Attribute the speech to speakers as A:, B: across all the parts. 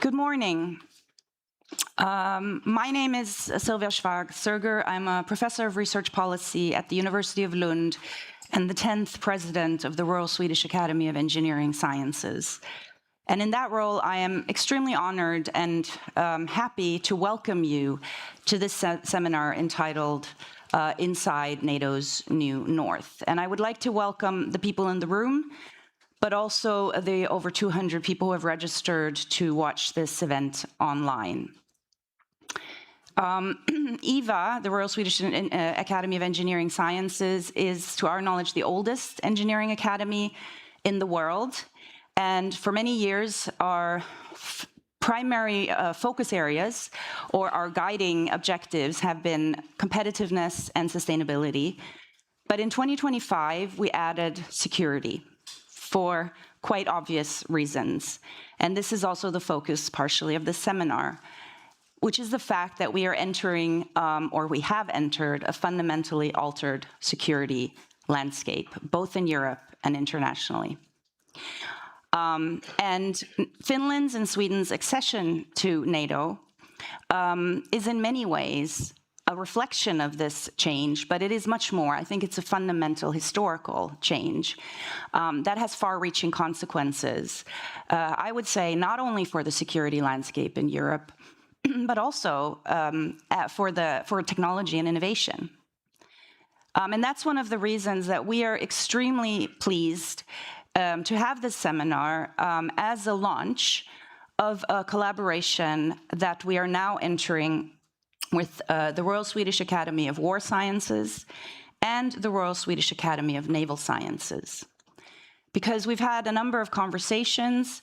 A: Good morning. My name is Sylvia Schwag-Serger. I'm a professor of research policy at the University of Lund and the 10th president of the Royal Swedish Academy of Engineering Sciences. And in that role, I am extremely honored and happy to welcome you to this seminar entitled Inside NATO's New North. And I would like to welcome the people in the room, but also the over 200 people who have registered to watch this event online. EVA, the Royal Swedish Academy of Engineering Sciences, is, to our knowledge, the oldest engineering academy in the world. And for many years, our primary focus areas or our guiding objectives have been competitiveness and sustainability. But in 2025, we added security for quite obvious reasons. And this is also the focus partially of this seminar, which is the fact that we are entering, or we have entered, a fundamentally altered security landscape, both in Europe and internationally. And Finland's and Sweden's accession to NATO is in many ways a reflection of this change, but it is much more. I think it's a fundamental historical change that has far-reaching consequences, I would say, not only for the security landscape in Europe, but also for technology and innovation. And that's one of the reasons that we are extremely pleased to have this seminar as a launch of a collaboration that we are now entering with the Royal Swedish Academy of War Sciences and the Royal Swedish Academy of Naval Sciences. Because we've had a number of conversations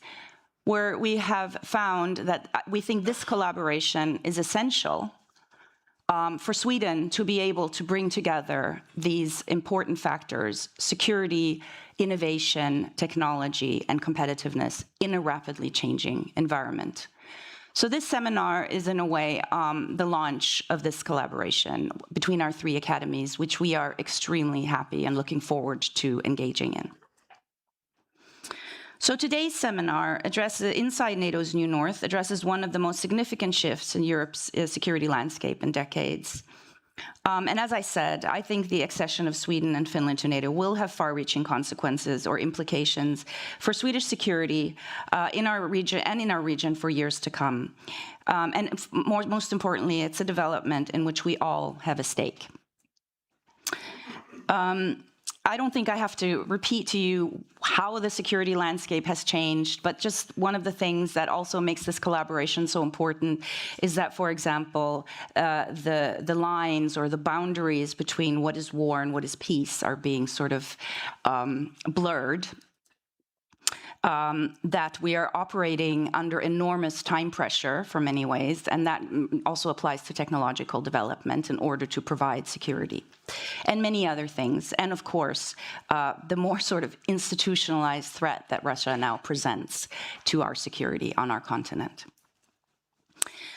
A: where we have found that we think this collaboration is essential for Sweden to be able to bring together these important factors: security, innovation, technology, and competitiveness in a rapidly changing environment. So this seminar is, in a way, the launch of this collaboration between our three academies, which we are extremely happy and looking forward to engaging in. So today's seminar addresses Inside NATO's New North, addresses one of the most significant shifts in Europe's security landscape in decades. And as I said, I think the accession of Sweden and Finland to NATO will have far-reaching consequences or implications for Swedish security in our region and in our region for years to come. And most importantly, it's a development in which we all have a stake. I don't think I have to repeat to you how the security landscape has changed, but just one of the things that also makes this collaboration so important is that, for example, the lines or the boundaries between what is war and what is peace are being sort of blurred. That we are operating under enormous time pressure for many ways, and that also applies to technological development in order to provide security, and many other things. And of course, the more sort of institutionalized threat that Russia now presents to our security on our continent.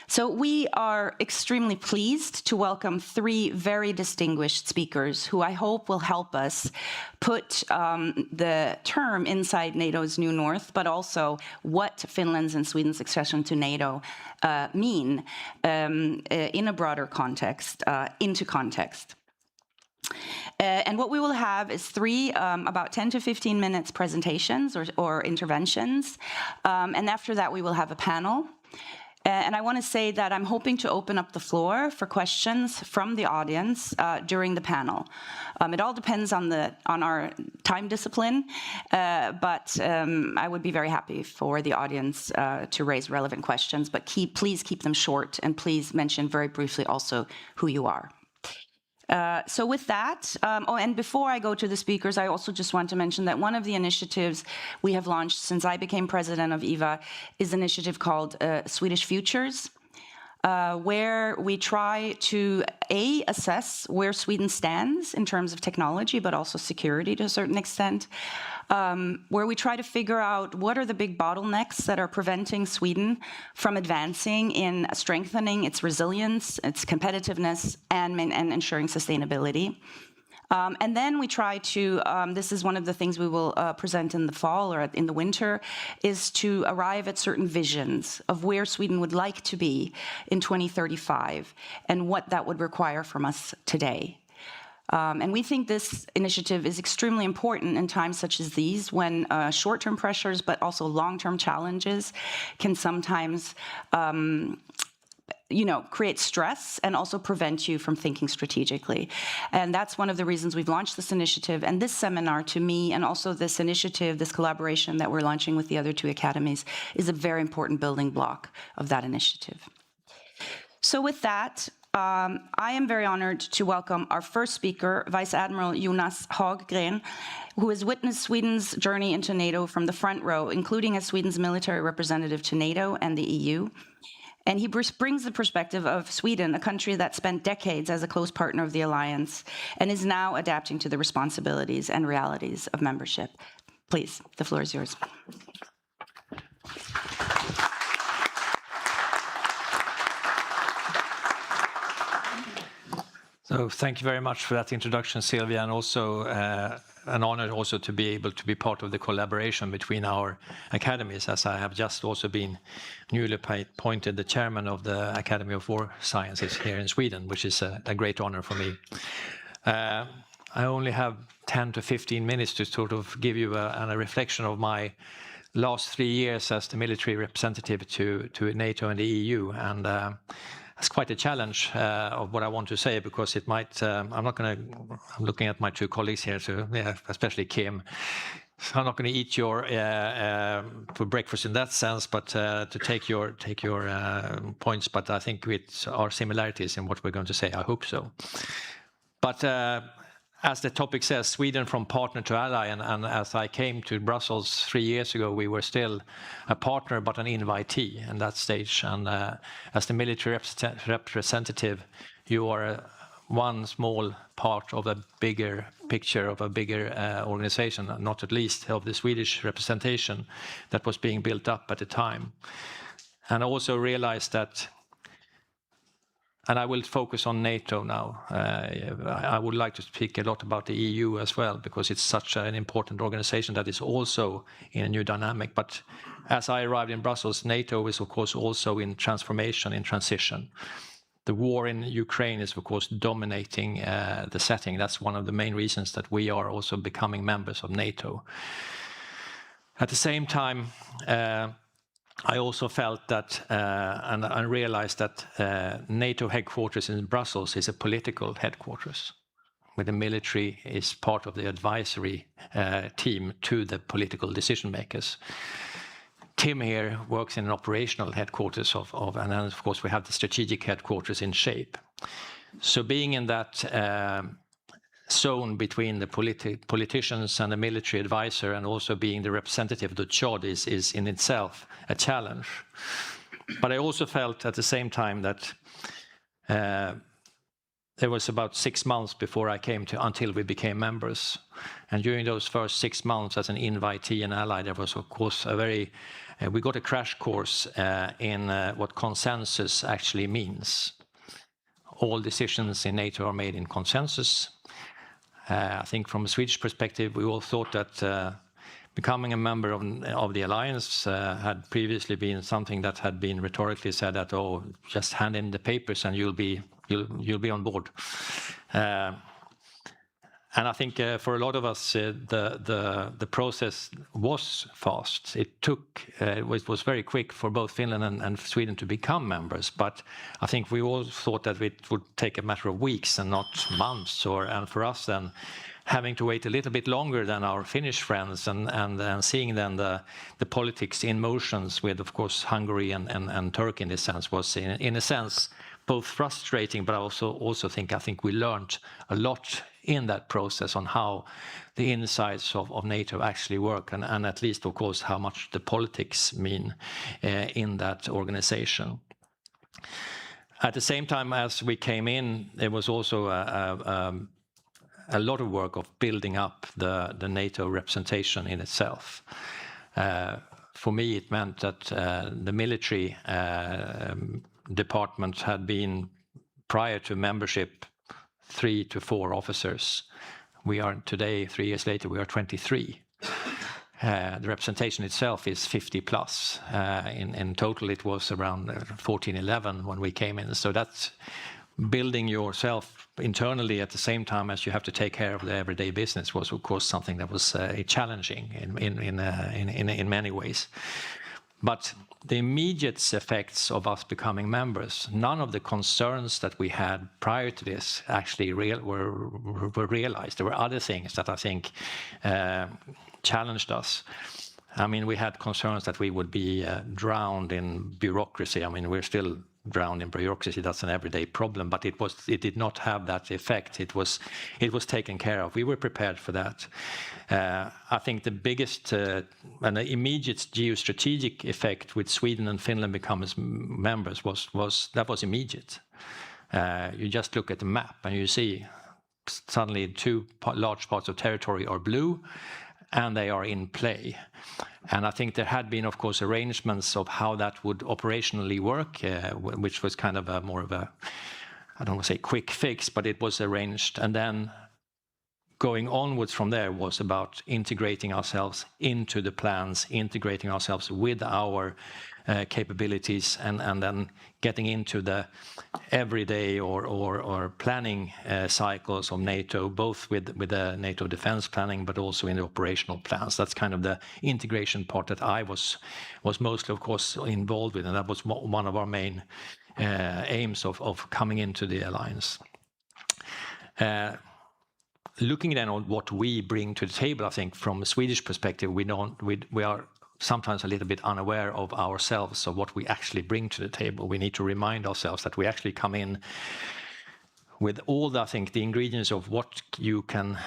A: So we are extremely pleased to welcome three very distinguished speakers who I hope will help us put the term Inside NATO's New North, but also what Finland's and Sweden's accession to NATO mean in a broader context, into context. And what we will have is three about 10 to 15 minutes presentations or interventions. And after that, we will have a panel. And I want to say that I'm hoping to open up the floor for questions from the audience during the panel. It all depends on our time discipline, but I would be very happy for the audience to raise relevant questions, but please keep them short, and please mention very briefly also who you are. So with that, and before I go to the speakers, I also just want to mention that one of the initiatives we have launched since I became president of EVA is an initiative called Swedish Futures, where we try to assess where Sweden stands in terms of technology, but also security to a certain extent, where we try to figure out what are the big bottlenecks that are preventing Sweden from advancing in strengthening its resilience, its competitiveness, and ensuring sustainability. And then we try to, this is one of the things we will present in the fall or in the winter, is to arrive at certain visions of where Sweden would like to be in 2035 and what that would require from us today. And we think this initiative is extremely important in times such as these, when short-term pressures but also long-term challenges can sometimes create stress and also prevent you from thinking strategically. And that's one of the reasons we've launched this initiative. And this seminar, to me, and also this initiative, this collaboration that we're launching with the other two academies, is a very important building block of that initiative. So with that, I am very honored to welcome our first speaker, Vice Admiral Jonas Haggren, who has witnessed Sweden's journey into NATO from the front row, including as Sweden's military representative to NATO and the EU. And he brings the perspective of Sweden, a country that spent decades as a close partner of the alliance and is now adapting to the responsibilities and realities of membership. Please, the floor is yours.
B: So thank you very much for that introduction, Sylvia, and also an honor also to be able to be part of the collaboration between our academies, as I have just also been newly appointed the chairman of the Academy of War Sciences here in Sweden, which is a great honor for me. I only have 10 to 15 minutes to sort of give you a reflection of my last 3 years as the military representative to NATO and the EU, and it's quite a challenge of what I want to say, because it might, I'm looking at my two colleagues here, so yeah, especially Kim. So I'm not going to eat your for breakfast in that sense, but to take your points. But I think with our similarities in what we're going to say, I hope so. But as the topic says, Sweden from partner to ally, and as I came to Brussels 3 years ago, we were still a partner but an invitee in that stage. And as the military representative, you are one small part of a bigger picture of a bigger organization, not at least of the Swedish representation that was being built up at the time. And I also realized that, and I will focus on NATO now. I would like to speak a lot about the EU as well, because it's such an important organization that is also in a new dynamic. But as I arrived in Brussels, NATO is, of course, also in transformation, in transition. The war in Ukraine is, of course, dominating the setting. That's one of the main reasons that we are also becoming members of NATO. At the same time, I also felt that, and I realized that NATO headquarters in Brussels is a political headquarters, where the military is part of the advisory team to the political decision makers. Tim here works in an operational headquarters and then of course we have the strategic headquarters in shape. So being in that zone between the politicians and the military advisor, and also being the representative of the CHOD is in itself a challenge. But I also felt at the same time that there was about 6 months before I came until we became members. And during those first 6 months as an invitee and ally, there was of course we got a crash course in what consensus actually means. All decisions in NATO are made in consensus. I think from a Swedish perspective, we all thought that becoming a member of the alliance had previously been something that had been rhetorically said that, oh, just hand in the papers and you'll be on board. And I think for a lot of us, the process was fast. It was very quick for both Finland and Sweden to become members. But I think we all thought that it would take a matter of weeks and not months. And for us then, having to wait a little bit longer than our Finnish friends, and seeing then the politics in motions with, of course, Hungary and Turkey in this sense was in a sense both frustrating, but I also think we learned a lot in that process on how the insides of NATO actually work, and at least, of course, how much the politics mean in that organization. At the same time as we came in, there was also a lot of work of building up the NATO representation in itself. For me, it meant that the military department had been, prior to membership, 3 to 4 officers, We are today, 3 years later, we are 23. The representation itself is 50 plus. In total, it was around 14, 11 when we came in. So that's building yourself internally at the same time as you have to take care of the everyday business was, of course, something that was challenging in many ways. But the immediate effects of us becoming members, none of the concerns that we had prior to this actually were realized. There were other things that I think challenged us. I mean, we had concerns that we would be drowned in bureaucracy. I mean, we're still drowned in bureaucracy. That's an everyday problem, but it did not have that effect. It was taken care of. We were prepared for that. I think the biggest and the immediate geostrategic effect with Sweden and Finland becoming members was immediate. You just look at the map and you see suddenly two large parts of territory are blue, and they are in play. And I think there had been, of course, arrangements of how that would operationally work, which was kind of more of a, I don't want to say quick fix, but it was arranged. And then going onwards from there was about integrating ourselves into the plans, integrating ourselves with our capabilities, and then getting into the everyday or planning cycles of NATO, both with the NATO defense planning, but also in the operational plans. That's kind of the integration part that I was mostly, of course, involved with, and that was one of our main aims of coming into the alliance. Looking then on what we bring to the table, I think from a Swedish perspective, we are sometimes a little bit unaware of ourselves, of what we actually bring to the table. We need to remind ourselves that we actually come in with all, I think, the ingredients of what you can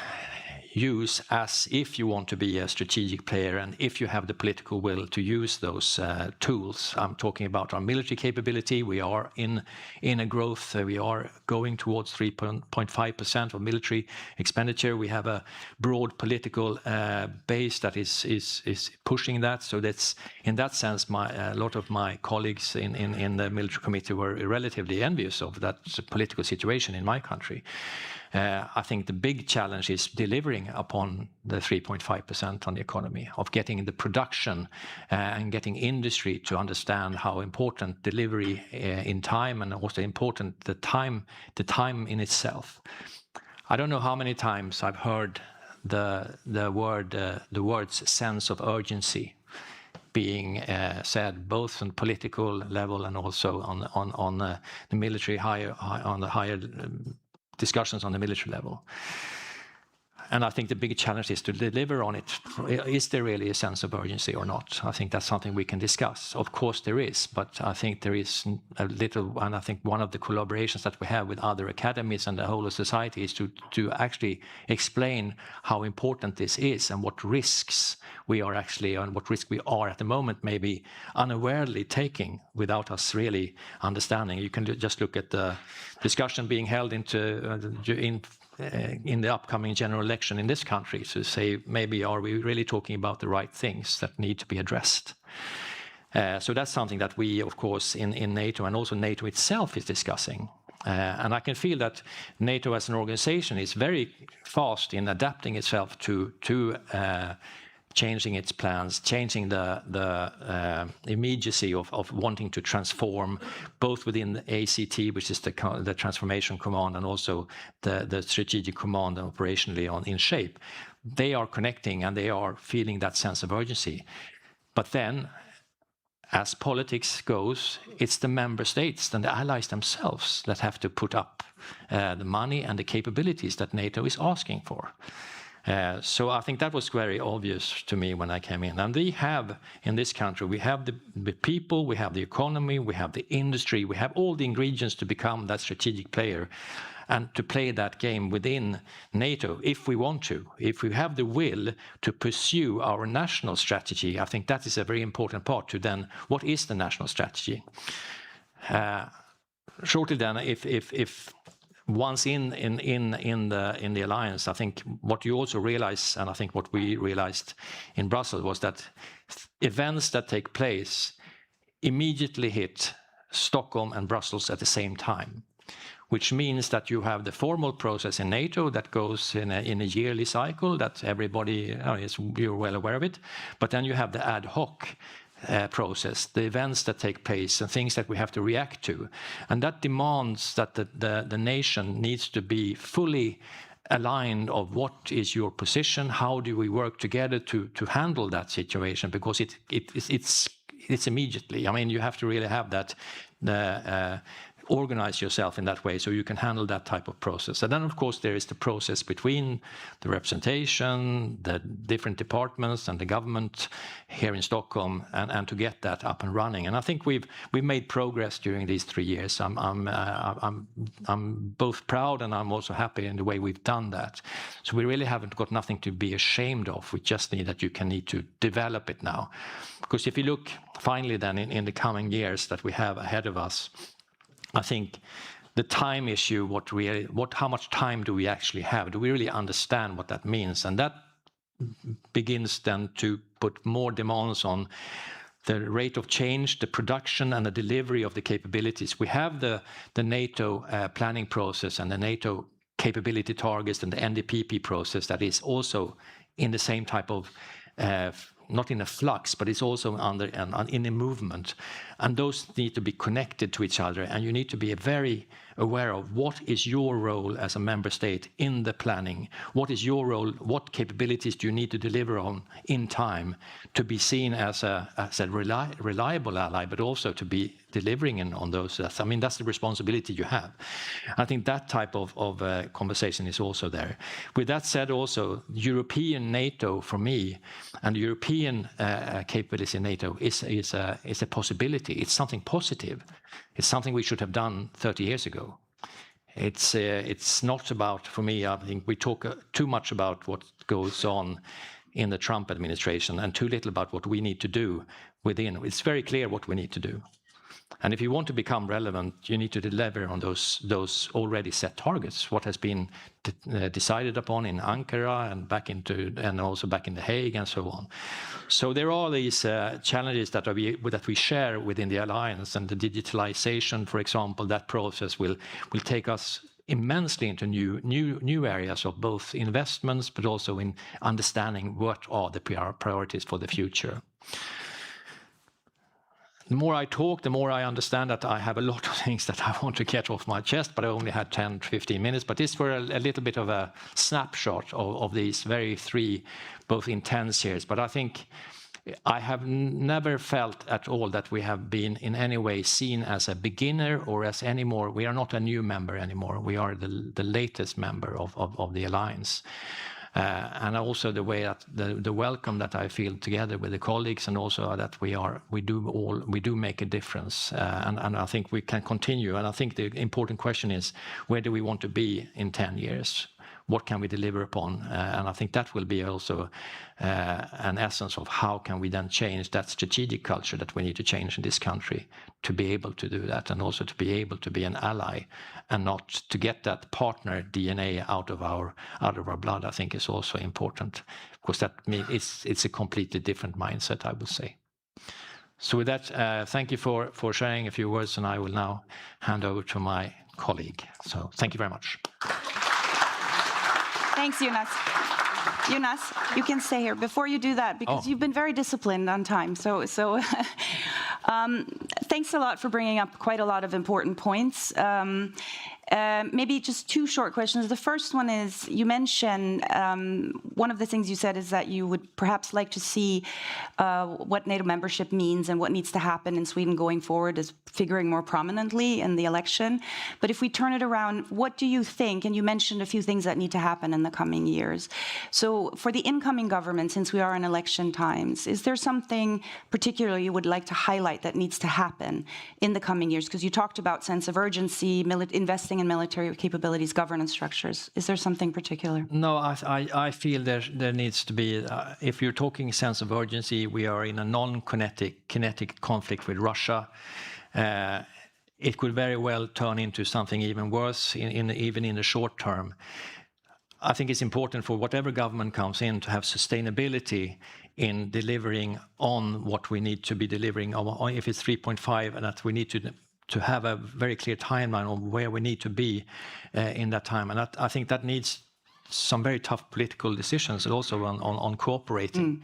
B: use as if you want to be a strategic player and if you have the political will to use those tools. I'm talking about our military capability. We are in a growth. We are going towards 3.5% of military expenditure. We have a broad political base that is pushing that. So that's, in that sense, a lot of my colleagues in the military committee were relatively envious of that political situation in my country. I think the big challenge is delivering upon the 3.5% on the economy, of getting the production and getting industry to understand how important delivery in time, and also important the time in itself. I don't know how many times I've heard the words sense of urgency being said, both on political level and also on the military on the higher discussions on the military level. And I think the big challenge is to deliver on it. Is there really a sense of urgency or not? I think that's something we can discuss. Of course there is, but I think there is a little, and I think one of the collaborations that we have with other academies and the whole of society is to actually explain how important this is and what risks we are actually, and what risk we are at the moment maybe unawarely taking without us really understanding. You can just look at the discussion being held in the upcoming general election in this country to say, maybe are we really talking about the right things that need to be addressed? So that's something that we, of course, in NATO and also NATO itself is discussing. And I can feel that NATO as an organization is very fast in adapting itself to changing its plans, changing the immediacy of wanting to transform, both within the ACT, which is the transformation command, and also the strategic command and operationally in shape. They are connecting and they are feeling that sense of urgency. But then, as politics goes, it's the member states and the allies themselves that have to put up the money and the capabilities that NATO is asking for. So I think that was very obvious to me when I came in. And we have, in this country, we have the people, we have the economy, we have the industry, we have all the ingredients to become that strategic player and to play that game within NATO if we want to. If we have the will to pursue our national strategy, I think that is a very important part to then, what is the national strategy? Shortly then, if once in the alliance, I think what you also realize, and I think what we realized in Brussels, was that events that take place immediately hit Stockholm and Brussels at the same time. which means that you have the formal process in NATO that goes in a yearly cycle that everybody you're well aware of it, but then you have the ad hoc process, the events that take place and things that we have to react to, and that demands that the nation needs to be fully aligned of what is your position, how do we work together to handle that situation, because it's immediately. I mean, you have to really have that organize yourself in that way so you can handle that type of process. And then, of course, there is the process between the representation, the different departments, and the government here in Stockholm, and to get that up and running. And I think we've made progress during these 3 years. I'm both proud and I'm also happy in the way we've done that. So we really haven't got nothing to be ashamed of. We just need to develop it now. Because if you look finally then in the coming years that we have ahead of us, I think the time issue, how much time do we actually have? Do we really understand what that means? And that begins then to put more demands on the rate of change, the production and the delivery of the capabilities. We have the NATO planning process and the NATO capability targets and the NDPP process that is also in the same type of not in a flux, but it's also in a movement. And those need to be connected to each other. And you need to be very aware of what is your role as a member state in the planning. What is your role? What capabilities do you need to deliver on in time to be seen as a reliable ally, but also to be delivering on those? I mean, that's the responsibility you have. I think that type of conversation is also there. With that said, also, European NATO, for me, and European capabilities in NATO is a possibility. It's something positive. It's something we should have done 30 years ago. It's not about, for me, I think we talk too much about what goes on in the Trump administration and too little about what we need to do within. It's very clear what we need to do. And if you want to become relevant, you need to deliver on those already set targets, what has been decided upon in Ankara and also back in The Hague and so on. So there are these challenges that we share within the alliance, and the digitalization, for example, that process will take us immensely into new areas of both investments, but also in understanding what are the priorities for the future. The more I talk, the more I understand that I have a lot of things that I want to get off my chest, but I only had 10, 15 minutes. But this were a little bit of a snapshot of these three both intense years. But I think I have never felt at all that we have been in any way seen as a beginner or as any more. We are not a new member anymore. We are the latest member of the alliance. And also the way that the welcome that I feel together with the colleagues, and also that we do make a difference, and I think we can continue. And I think the important question is, where do we want to be in 10 years? What can we deliver upon? And I think that will be also an essence of how can we then change that strategic culture that we need to change in this country to be able to do that, and also to be able to be an ally and not to get that partner DNA out of our blood. I think is also important, because that means it's a completely different mindset, I would say. So with that, thank you for sharing a few words, and I will now hand over to my colleague. So thank you very much.
A: Thanks, Jonas. Jonas, you can stay here. Before you do that, because you've been very disciplined on time, so thanks a lot for bringing up quite a lot of important points. Maybe just two short questions. The first one is, you mentioned, one of the things you said is that you would perhaps like to see what NATO membership means and what needs to happen in Sweden going forward is figuring more prominently in the election. But if we turn it around, what do you think? And you mentioned a few things that need to happen in the coming years. So for the incoming government, since we are in election times, is there something particular you would like to highlight that needs to happen in the coming years? Because you talked about sense of urgency, investing in military capabilities, governance structures. Is there something particular?
B: No, I feel there needs to be, if you're talking sense of urgency, we are in a non-kinetic conflict with Russia. It could very well turn into something even worse, even in the short term. I think it's important for whatever government comes in to have sustainability in delivering on what we need to be delivering on, if it's 3.5, and that we need to have a very clear timeline on where we need to be in that time. And I think that needs some very tough political decisions also on cooperating.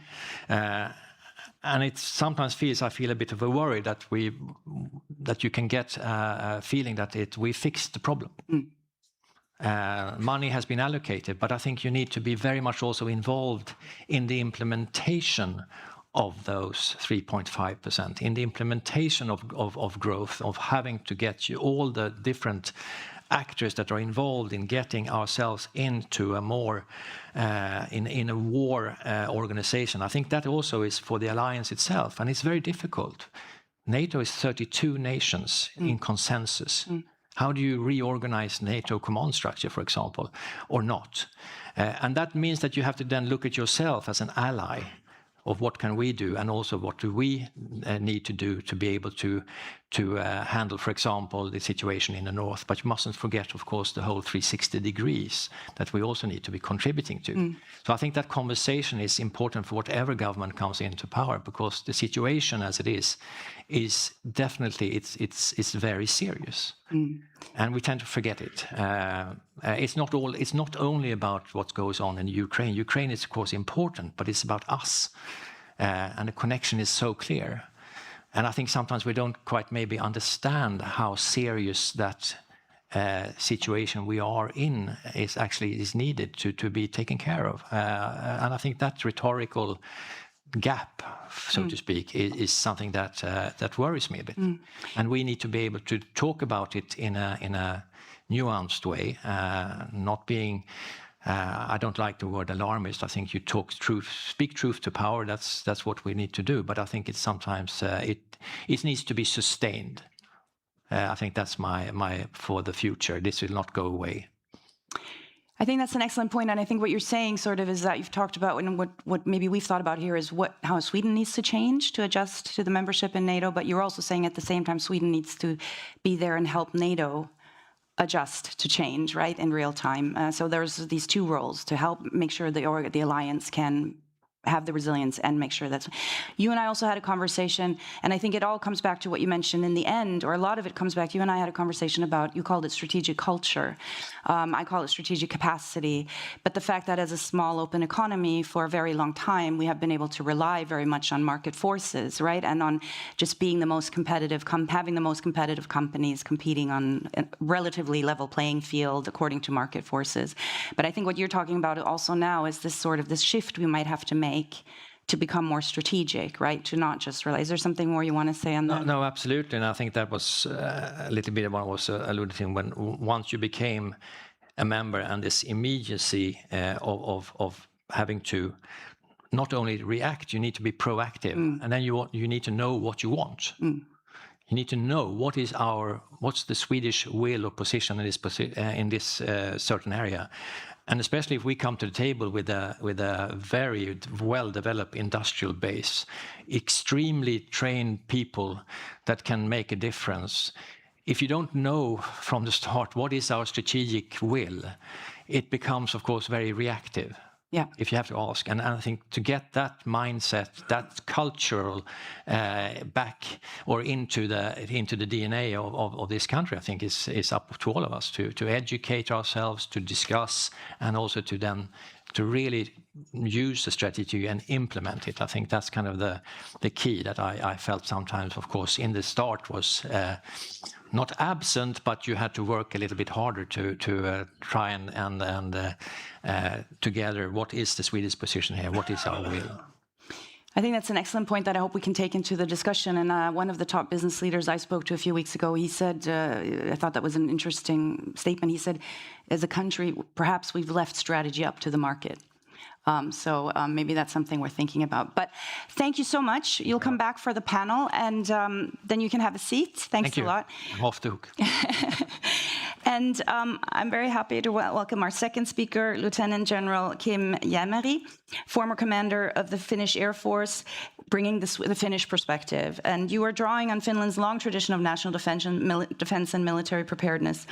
B: And it sometimes I feel a bit of a worry that you can get a feeling that we fixed the problem. Money has been allocated, but I think you need to be very much also involved in the implementation of those 3.5%, in the implementation of growth, of having to get all the different actors that are involved in getting ourselves into a more in a war organization. I think that also is for the alliance itself, and it's very difficult. NATO is 32 nations in consensus. How do you reorganize NATO command structure, for example, or not? And that means that you have to then look at yourself as an ally of what can we do, and also what do we need to do to be able to handle, for example, the situation in the north. But you mustn't forget, of course, the whole 360 degrees that we also need to be contributing to. So I think that conversation is important for whatever government comes into power, because the situation as it is definitely it's very serious, and we tend to forget it. It's not only about what goes on in Ukraine. Ukraine is of course important, but it's about us, and the connection is so clear. And I think sometimes we don't quite maybe understand how serious that situation we are in is needed to be taken care of. And I think that rhetorical gap, so to speak, is something that worries me a bit. And we need to be able to talk about it in a nuanced way, not being. I don't like the word alarmist. I think you speak truth to power. That's what we need to do. But I think it's sometimes it needs to be sustained. I think that's my for the future. This will not go away.
A: I think that's an excellent point, and I think what you're saying sort of is that you've talked about, and what maybe we've thought about here is how Sweden needs to change to adjust to the membership in NATO, but you're also saying at the same time Sweden needs to be there and help NATO adjust to change, right, in real time. So there's these two roles to help make sure the alliance can have the resilience and make sure that's. You and I also had a conversation, and I think it all comes back to what you mentioned in the end, or a lot of it comes back. You and I had a conversation about, you called it strategic culture. I call it strategic capacity. But the fact that as a small open economy for a very long time, we have been able to rely very much on market forces, right? And on just being the most competitive, having the most competitive companies competing on a relatively level playing field according to market forces. But I think what you're talking about also now is this shift we might have to make to become more strategic, right? To not just rely. Is there something more you want to say on that?
B: No, absolutely. And I think that was a little bit of what I was alluding to when once you became a member, and this immediacy of having to not only react, you need to be proactive, and then you need to know what you want. You need to know what's the Swedish will or position in this certain area. And especially if we come to the table with a very well-developed industrial base, extremely trained people that can make a difference. If you don't know from the start what is our strategic will, it becomes, of course, very reactive.
A: Yeah.
B: If you have to ask. And I think to get that mindset, that cultural back or into the DNA of this country, I think is up to all of us to educate ourselves, to discuss, and also to really use the strategy and implement it. I think that's kind of the key that I felt sometimes, of course, in the start was not absent, but you had to work a little bit harder to try and together, what is the Swedish position here? What is our will?
A: I think that's an excellent point that I hope we can take into the discussion. And one of the top business leaders I spoke to a few weeks ago, he said, I thought that was an interesting statement. He said, as a country, perhaps we've left strategy up to the market. So maybe that's something we're thinking about. But thank you so much. You'll come back for the panel, and then you can have a seat. Thanks a lot.
B: I'm off the hook.
A: And I'm very happy to welcome our second speaker, Lieutenant General Kim Jämeri, former commander of the Finnish Air Force, bringing the Finnish perspective. And you are drawing on Finland's long tradition of national defense and military preparedness.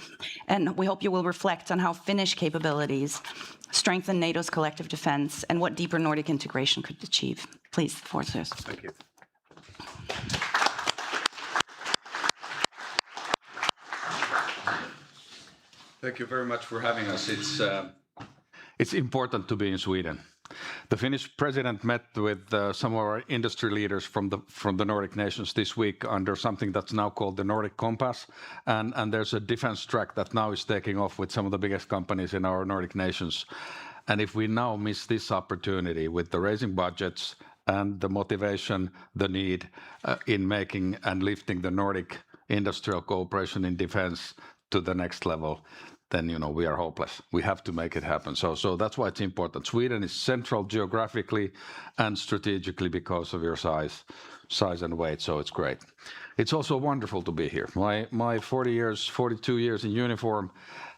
A: And we hope you will reflect on how Finnish capabilities strengthen NATO's collective defense and what deeper Nordic integration could achieve. Please, the floor is yours.
C: Thank you. Thank you very much for having us. It's important to be in Sweden. The Finnish president met with some of our industry leaders from the Nordic nations this week under something that's now called the Nordic Compass, and there's a defense track that now is taking off with some of the biggest companies in our Nordic nations. And if we now miss this opportunity with the raising budgets and the motivation, the need in making and lifting the Nordic industrial cooperation in defense to the next level, then we are hopeless. We have to make it happen. So that's why it's important. Sweden is central geographically and strategically because of your size and weight. So it's great. It's also wonderful to be here. My 42 years in uniform,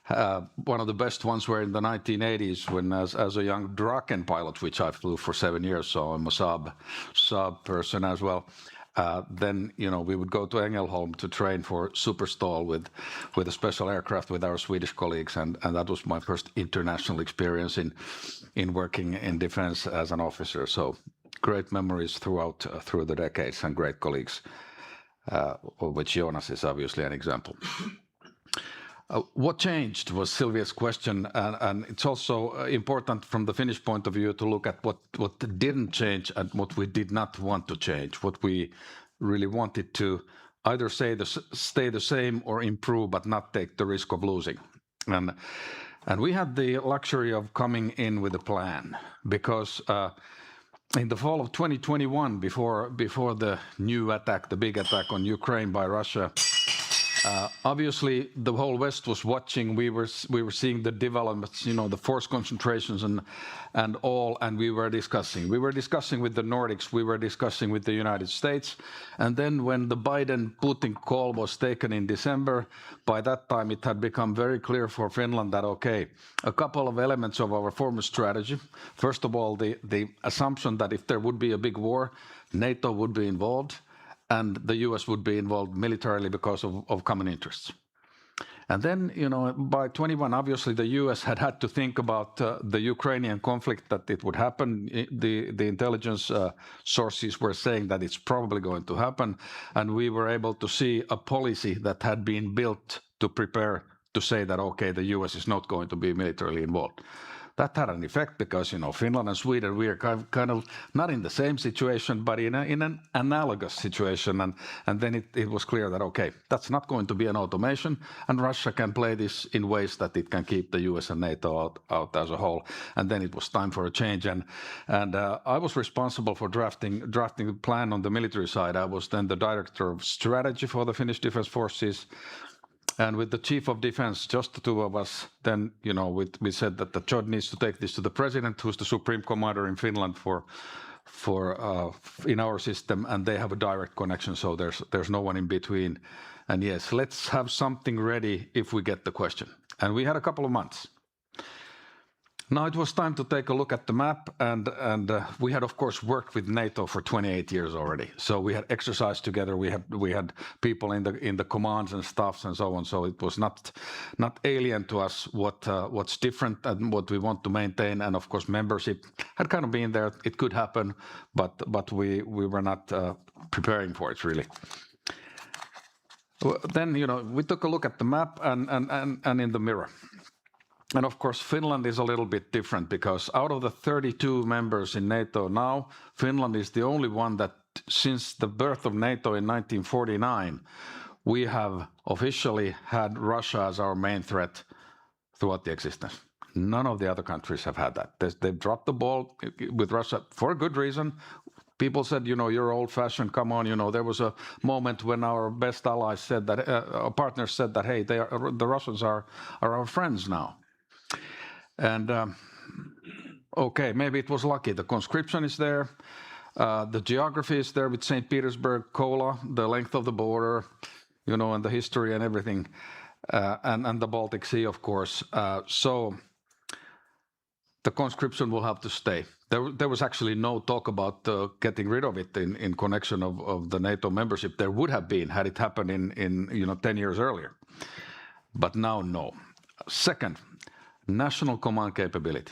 C: one of the best ones were in the 1980s when as a young Draken pilot, which I flew for 7 years, so I'm a Saab person as well. Then we would go to Ängelholm to train for Superstall with a special aircraft with our Swedish colleagues, and that was my first international experience in working in defense as an officer. So great memories through the decades and great colleagues, of which Jonas is obviously an example. What changed was Sylvia's question, and it's also important from the Finnish point of view to look at what didn't change and what we did not want to change, what we really wanted to either stay the same or improve, but not take the risk of losing. And we had the luxury of coming in with a plan, because in the fall of 2021, before the new attack, the big attack on Ukraine by Russia, obviously the whole West was watching. We were seeing the developments, the force concentrations and all, and we were discussing. We were discussing with the Nordics. We were discussing with the United States. And then when the Biden-Putin call was taken in December, by that time it had become very clear for Finland that, okay, a couple of elements of our former strategy. First of all, the assumption that if there would be a big war, NATO would be involved, and the US would be involved militarily because of common interests. And then, by 21, obviously the US had to think about the Ukrainian conflict, that it would happen. The intelligence sources were saying that it's probably going to happen. And we were able to see a policy that had been built to prepare to say that, okay, the US is not going to be militarily involved. That had an effect because, Finland and Sweden, we are kind of not in the same situation, but in an analogous situation. And then it was clear that, okay, that's not going to be an automation, and Russia can play this in ways that it can keep the US and NATO out as a whole. And then it was time for a change. And I was responsible for drafting the plan on the military side. I was then the director of strategy for the Finnish Defense Forces. And with the chief of defense, just the two of us, then, we said that the job needs to take this to the president, who's the supreme commander in Finland in our system, and they have a direct connection, so there's no one in between. And yes, let's have something ready if we get the question. And we had a couple of months. Now it was time to take a look at the map, and we had, of course, worked with NATO for 28 years already. So we had exercised together. We had people in the commands and staffs and so on. So it was not alien to us what's different and what we want to maintain. And of course, membership had kind of been there. It could happen, but we were not preparing for it really. Well, then we took a look at the map and in the mirror. And of course, Finland is a little bit different because out of the 32 members in NATO now, Finland is the only one that, since the birth of NATO in 1949, we have officially had Russia as our main threat throughout the existence. None of the other countries have had that. They've dropped the ball with Russia for a good reason. People said, you're old-fashioned, come on, there was a moment when our best allies said that, our partners said that, hey, the Russians are our friends now. And okay, maybe it was lucky. The conscription is there. The geography is there with St. Petersburg, Kola, the length of the border, and the history and everything, and the Baltic Sea, of course. So the conscription will have to stay. There was actually no talk about getting rid of it in connection of the NATO membership. There would have been had it happened in 10 years earlier. But now, no. Second, national command capability.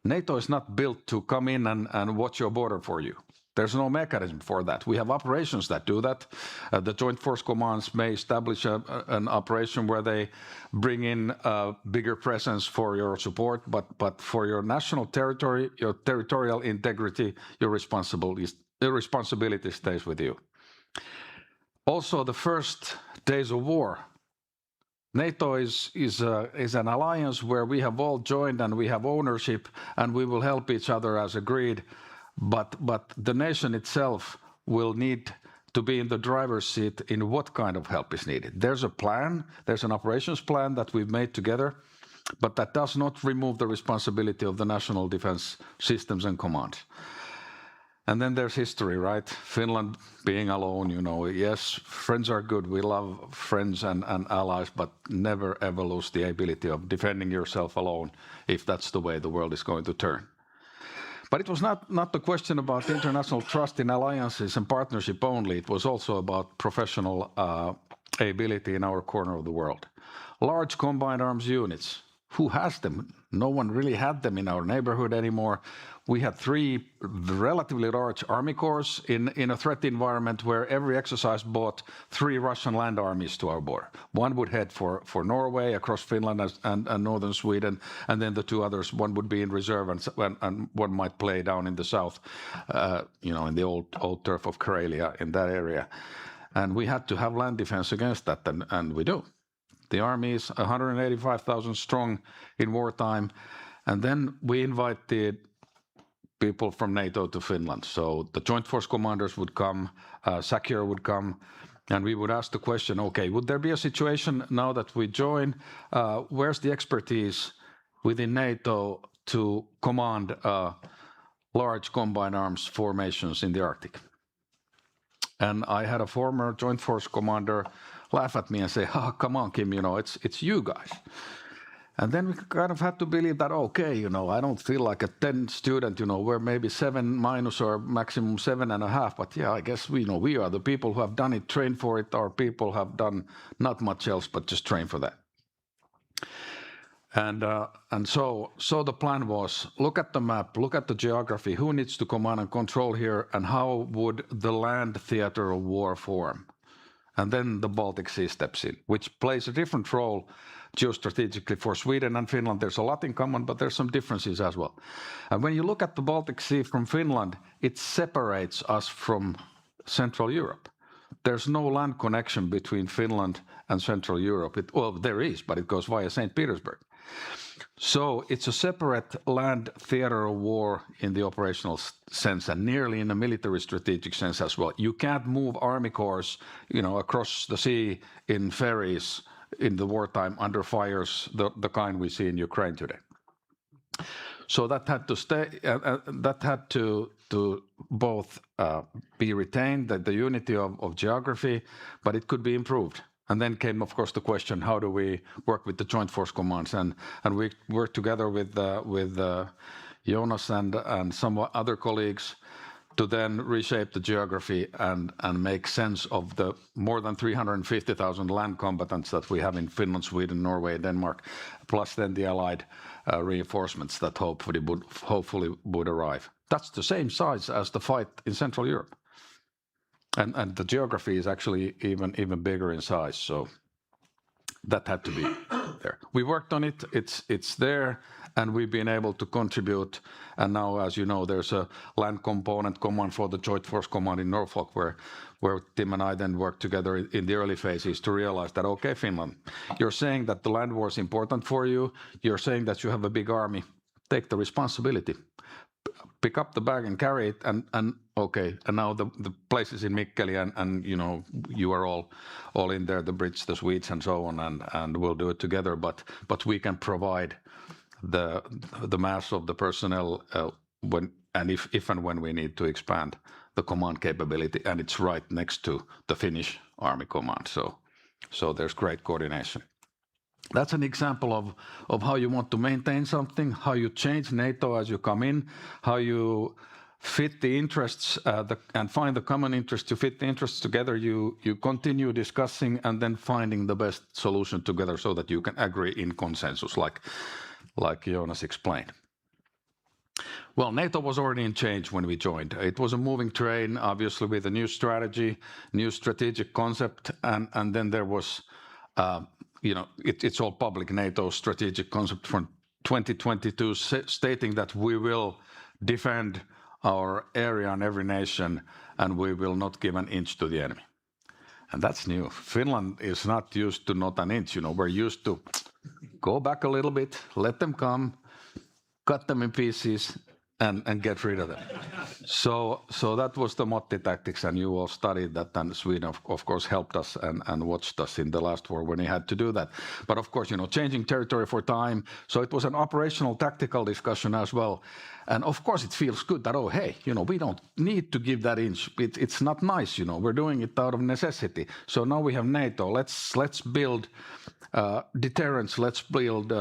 C: NATO is not built to come in and watch your border for you. There's no mechanism for that. We have operations that do that. The Joint Force Commands may establish an operation where they bring in a bigger presence for your support, but for your national territory, your territorial integrity, your responsibility stays with you. Also, the first days of war, NATO is an alliance where we have all joined and we have ownership and we will help each other as agreed. But the nation itself will need to be in the driver's seat in what kind of help is needed. There's a plan, there's an operations plan that we've made together, but that does not remove the responsibility of the national defense systems and commands. And then there's history, right? Finland being alone, you know, yes, friends are good. We love friends and allies, but never ever lose the ability of defending yourself alone if that's the way the world is going to turn. But it was not the question about international trust in alliances and partnership only. It was also about professional ability in our corner of the world. Large combined arms units. Who has them? No one really had them in our neighborhood anymore. We had 3 relatively large army corps in a threat environment where every exercise brought 3 Russian land armies to our border. One would head for Norway, across Finland and northern Sweden, and then the 2 others, one would be in reserve and one might play down in the south, you know, in the old turf of Karelia, in that area. And we had to have land defense against that, and we do. The army is 185,000 strong in wartime, and then we invited people from NATO to Finland. So the Joint Force Commanders would come, SACEUR would come, and we would ask the question, okay, would there be a situation now that we join, where's the expertise within NATO to command large combined arms formations in the Arctic? And I had a former Joint Force Commander laugh at me and say, come on, Kim, you know, it's you guys. And then we kind of had to believe that, okay, you know, I don't feel like a 10 student, you know, we're maybe 7- or maximum 7.5, but yeah, I guess we are the people who have done it, trained for it. Our people have done not much else, but just train for that. And so the plan was, look at the map, look at the geography, who needs to command and control here, and how would the land theater of war form? And then the Baltic Sea steps in, which plays a different role geostrategically for Sweden and Finland. There's a lot in common, but there's some differences as well. And when you look at the Baltic Sea from Finland, it separates us from Central Europe. There's no land connection between Finland and Central Europe. Well, there is, but it goes via St. Petersburg. So it's a separate land theater of war in the operational sense, and nearly in a military strategic sense as well. You can't move army corps, you know, across the sea in ferries in the wartime under fires, the kind we see in Ukraine today. So that had to stay. That had to both be retained, the unity of geography, but it could be improved. And then came, of course, the question: how do we work with the Joint Force Commands? And we worked together with Jonas and some other colleagues to then reshape the geography and make sense of the more than 350,000 land combatants that we have in Finland, Sweden, Norway, Denmark, plus then the allied reinforcements that hopefully would arrive. That's the same size as the fight in Central Europe. And the geography is actually even bigger in size, so that had to be there. We worked on it, it's there, and we've been able to contribute. And now, as you know, there's a land component command for the Joint Force Command in Norfolk, where Tim and I then worked together in the early phases to realize that, okay, Finland, you're saying that the land war is important for you, you're saying that you have a big army, take the responsibility. Pick up the bag and carry it, and okay, and now the place is in Mikkeli, and you know, you are all in there, the Brits, the Swedes, and so on, and we'll do it together. But we can provide the mass of the personnel when and if and when we need to expand the command capability, and it's right next to the Finnish Army Command. So there's great coordination. That's an example of how you want to maintain something, how you change NATO as you come in, how you fit the interests and find the common interest to fit the interests together. You continue discussing and then finding the best solution together so that you can agree in consensus, like Jonas explained. Well, NATO was already in change when we joined. It was a moving train, obviously, with a new strategy, new strategic concept, and then there was, it's all public, NATO strategic concept from 2022 stating that we will defend our area and every nation, and we will not give an inch to the enemy. And that's new. Finland is not used to not an inch, we're used to go back a little bit, let them come, cut them in pieces, and get rid of them. So that was the Motti tactics, and you all studied that, and Sweden, of course, helped us and watched us in the last war when he had to do that. But of course, changing territory for time, so it was an operational tactical discussion as well. And of course, it feels good that, oh, hey, we don't need to give that inch. It's not nice, we're doing it out of necessity. So now we have NATO. Let's build deterrence. Let's build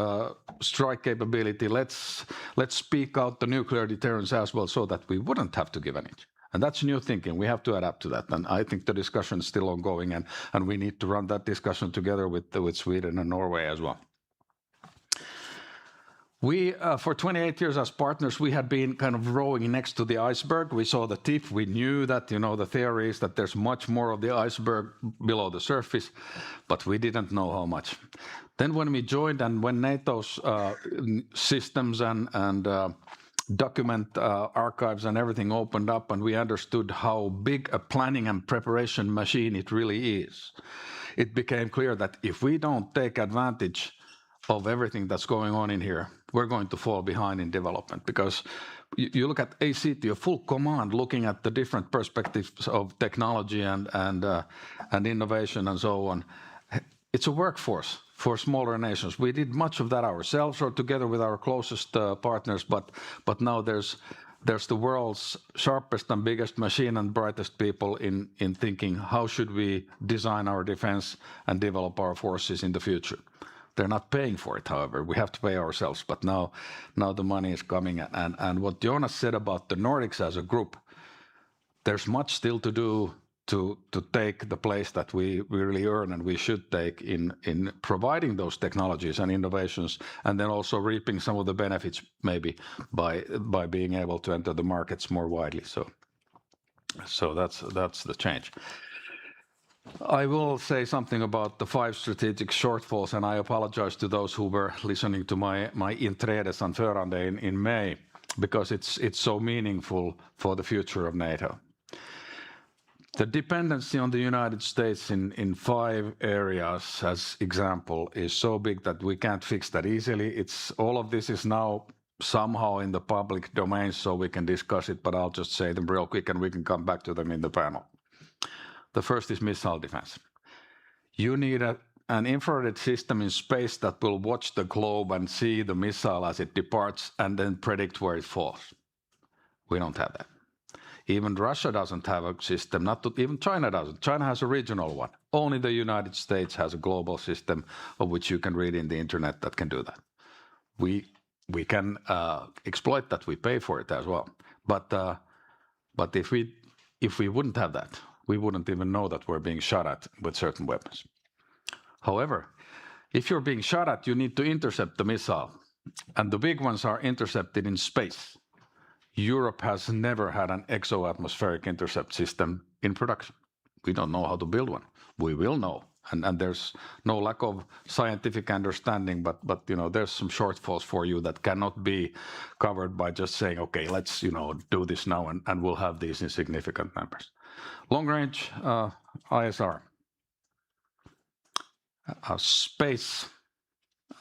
C: strike capability. Let's speak out the nuclear deterrence as well, so that we wouldn't have to give an inch. And that's new thinking. We have to adapt to that. And I think the discussion is still ongoing, and we need to run that discussion together with Sweden and Norway as well. We, for 28 years as partners, we had been kind of rowing next to the iceberg. We saw the tip. We knew that, the theory is that there's much more of the iceberg below the surface, but we didn't know how much. Then when we joined, and when NATO's systems and document archives and everything opened up, and we understood how big a planning and preparation machine it really is, it became clear that if we don't take advantage of everything that's going on in here, we're going to fall behind in development. Because you look at ACT, a full command, looking at the different perspectives of technology and innovation and so on. It's a workforce for smaller nations. We did much of that ourselves or together with our closest partners, but now there's the world's sharpest and biggest machine and brightest people in thinking how should we design our defense and develop our forces in the future. They're not paying for it, however. We have to pay ourselves, but now the money is coming. And what Jonas said about the Nordics as a group, there's much still to do to take the place that we really earn and we should take in providing those technologies and innovations, and then also reaping some of the benefits maybe by being able to enter the markets more widely. So that's the change. I will say something about the 5 strategic shortfalls, and I apologize to those who were listening to my inträdesanförande in May, because it's so meaningful for the future of NATO. The dependency on the United States in 5 areas, as example, is so big that we can't fix that easily. All of this is now somehow in the public domain, so we can discuss it, but I'll just say them real quick and we can come back to them in the panel. The first is missile defense. You need an infrared system in space that will watch the globe and see the missile as it departs and then predict where it falls. We don't have that. Even Russia doesn't have a system, even China doesn't. China has a regional one. Only the United States has a global system of which you can read in the internet that can do that. We can exploit that, we pay for it as well. But if we wouldn't have that, we wouldn't even know that we're being shot at with certain weapons. However, if you're being shot at, you need to intercept the missile. And the big ones are intercepted in space. Europe has never had an exo-atmospheric intercept system in production. We don't know how to build one. We will know. And there's no lack of scientific understanding, but there's some shortfalls for you that cannot be covered by just saying, okay, let's do this now and we'll have these in significant numbers. Long-range ISR. Space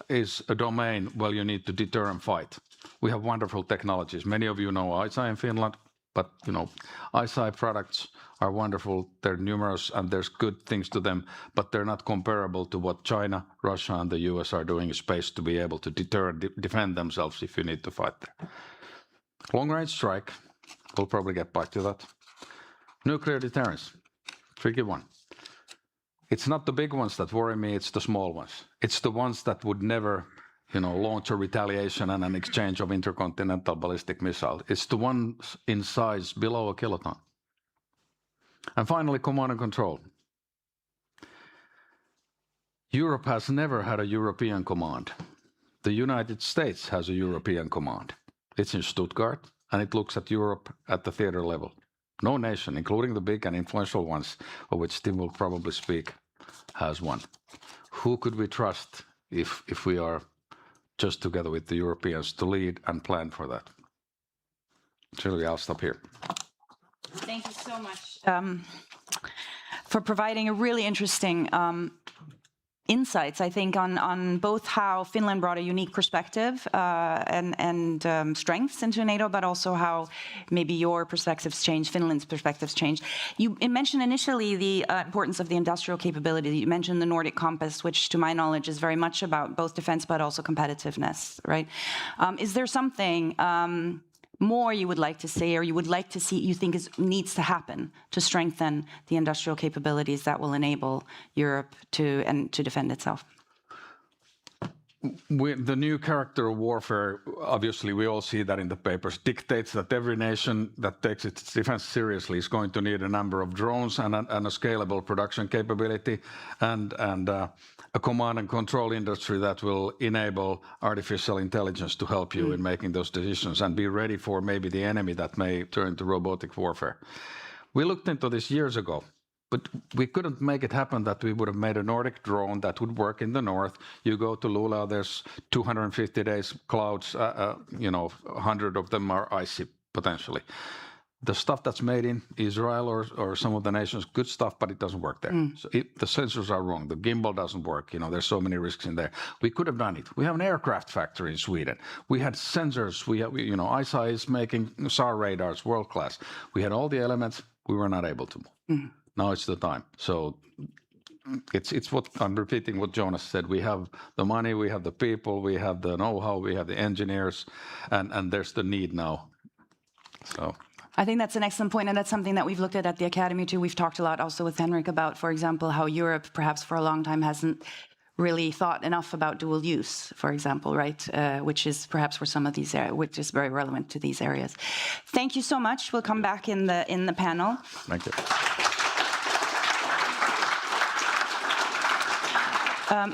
C: is a domain where you need to deter and fight. We have wonderful technologies. Many of you know ISI in Finland, but ISI products are wonderful. They're numerous and there's good things to them, but they're not comparable to what China, Russia, and the US are doing in space to be able to deter and defend themselves if you need to fight there. Long-range strike, we'll probably get back to that. Nuclear deterrence, tricky one. It's not the big ones that worry me, it's the small ones. It's the ones that would never, launch a retaliation and an exchange of intercontinental ballistic missiles. It's the ones in size below a kiloton. And finally, command and control. Europe has never had a European command. The United States has a European command. It's in Stuttgart, and it looks at Europe at the theater level. No nation, including the big and influential ones, of which Tim will probably speak, has one. Who could we trust if we are just together with the Europeans to lead and plan for that? Sylvia, I'll stop here.
A: Thank you so much for providing a really interesting insights, I think, on both how Finland brought a unique perspective and strengths into NATO, but also how maybe your perspectives changed, Finland's perspectives changed. You mentioned initially the importance of the industrial capability. You mentioned the Nordic compass, which to my knowledge is very much about both defense but also competitiveness, right? Is there something more you would like to say, or you would like to see, you think needs to happen to strengthen the industrial capabilities that will enable Europe to defend itself?
C: The new character of warfare, obviously we all see that in the papers, dictates that every nation that takes its defense seriously is going to need a number of drones and a scalable production capability and a command and control industry that will enable artificial intelligence to help you in making those decisions and be ready for maybe the enemy that may turn to robotic warfare. We looked into this years ago, but we couldn't make it happen that we would have made a Nordic drone that would work in the north. You go to Luleå, there's 250 days clouds, 100 of them are icy potentially. The stuff that's made in Israel or some of the nations, good stuff, but it doesn't work there. So the sensors are wrong. The gimbal doesn't work. There's so many risks in there. We could have done it. We have an aircraft factory in Sweden. We had sensors. We have, ISA is making SAR radars, world class. We had all the elements. We were not able to move. Now it's the time. So it's what I'm repeating what Jonas said. We have the money, we have the people, we have the know-how, we have the engineers, and there's the need now. So
A: I think that's an excellent point, and that's something that we've looked at the Academy too. We've talked a lot also with Henrik about, for example, how Europe perhaps for a long time hasn't really thought enough about dual use, for example, right? Which is perhaps for some of these areas, which is very relevant to these areas. Thank you so much. We'll come back in the panel.
C: Thank you.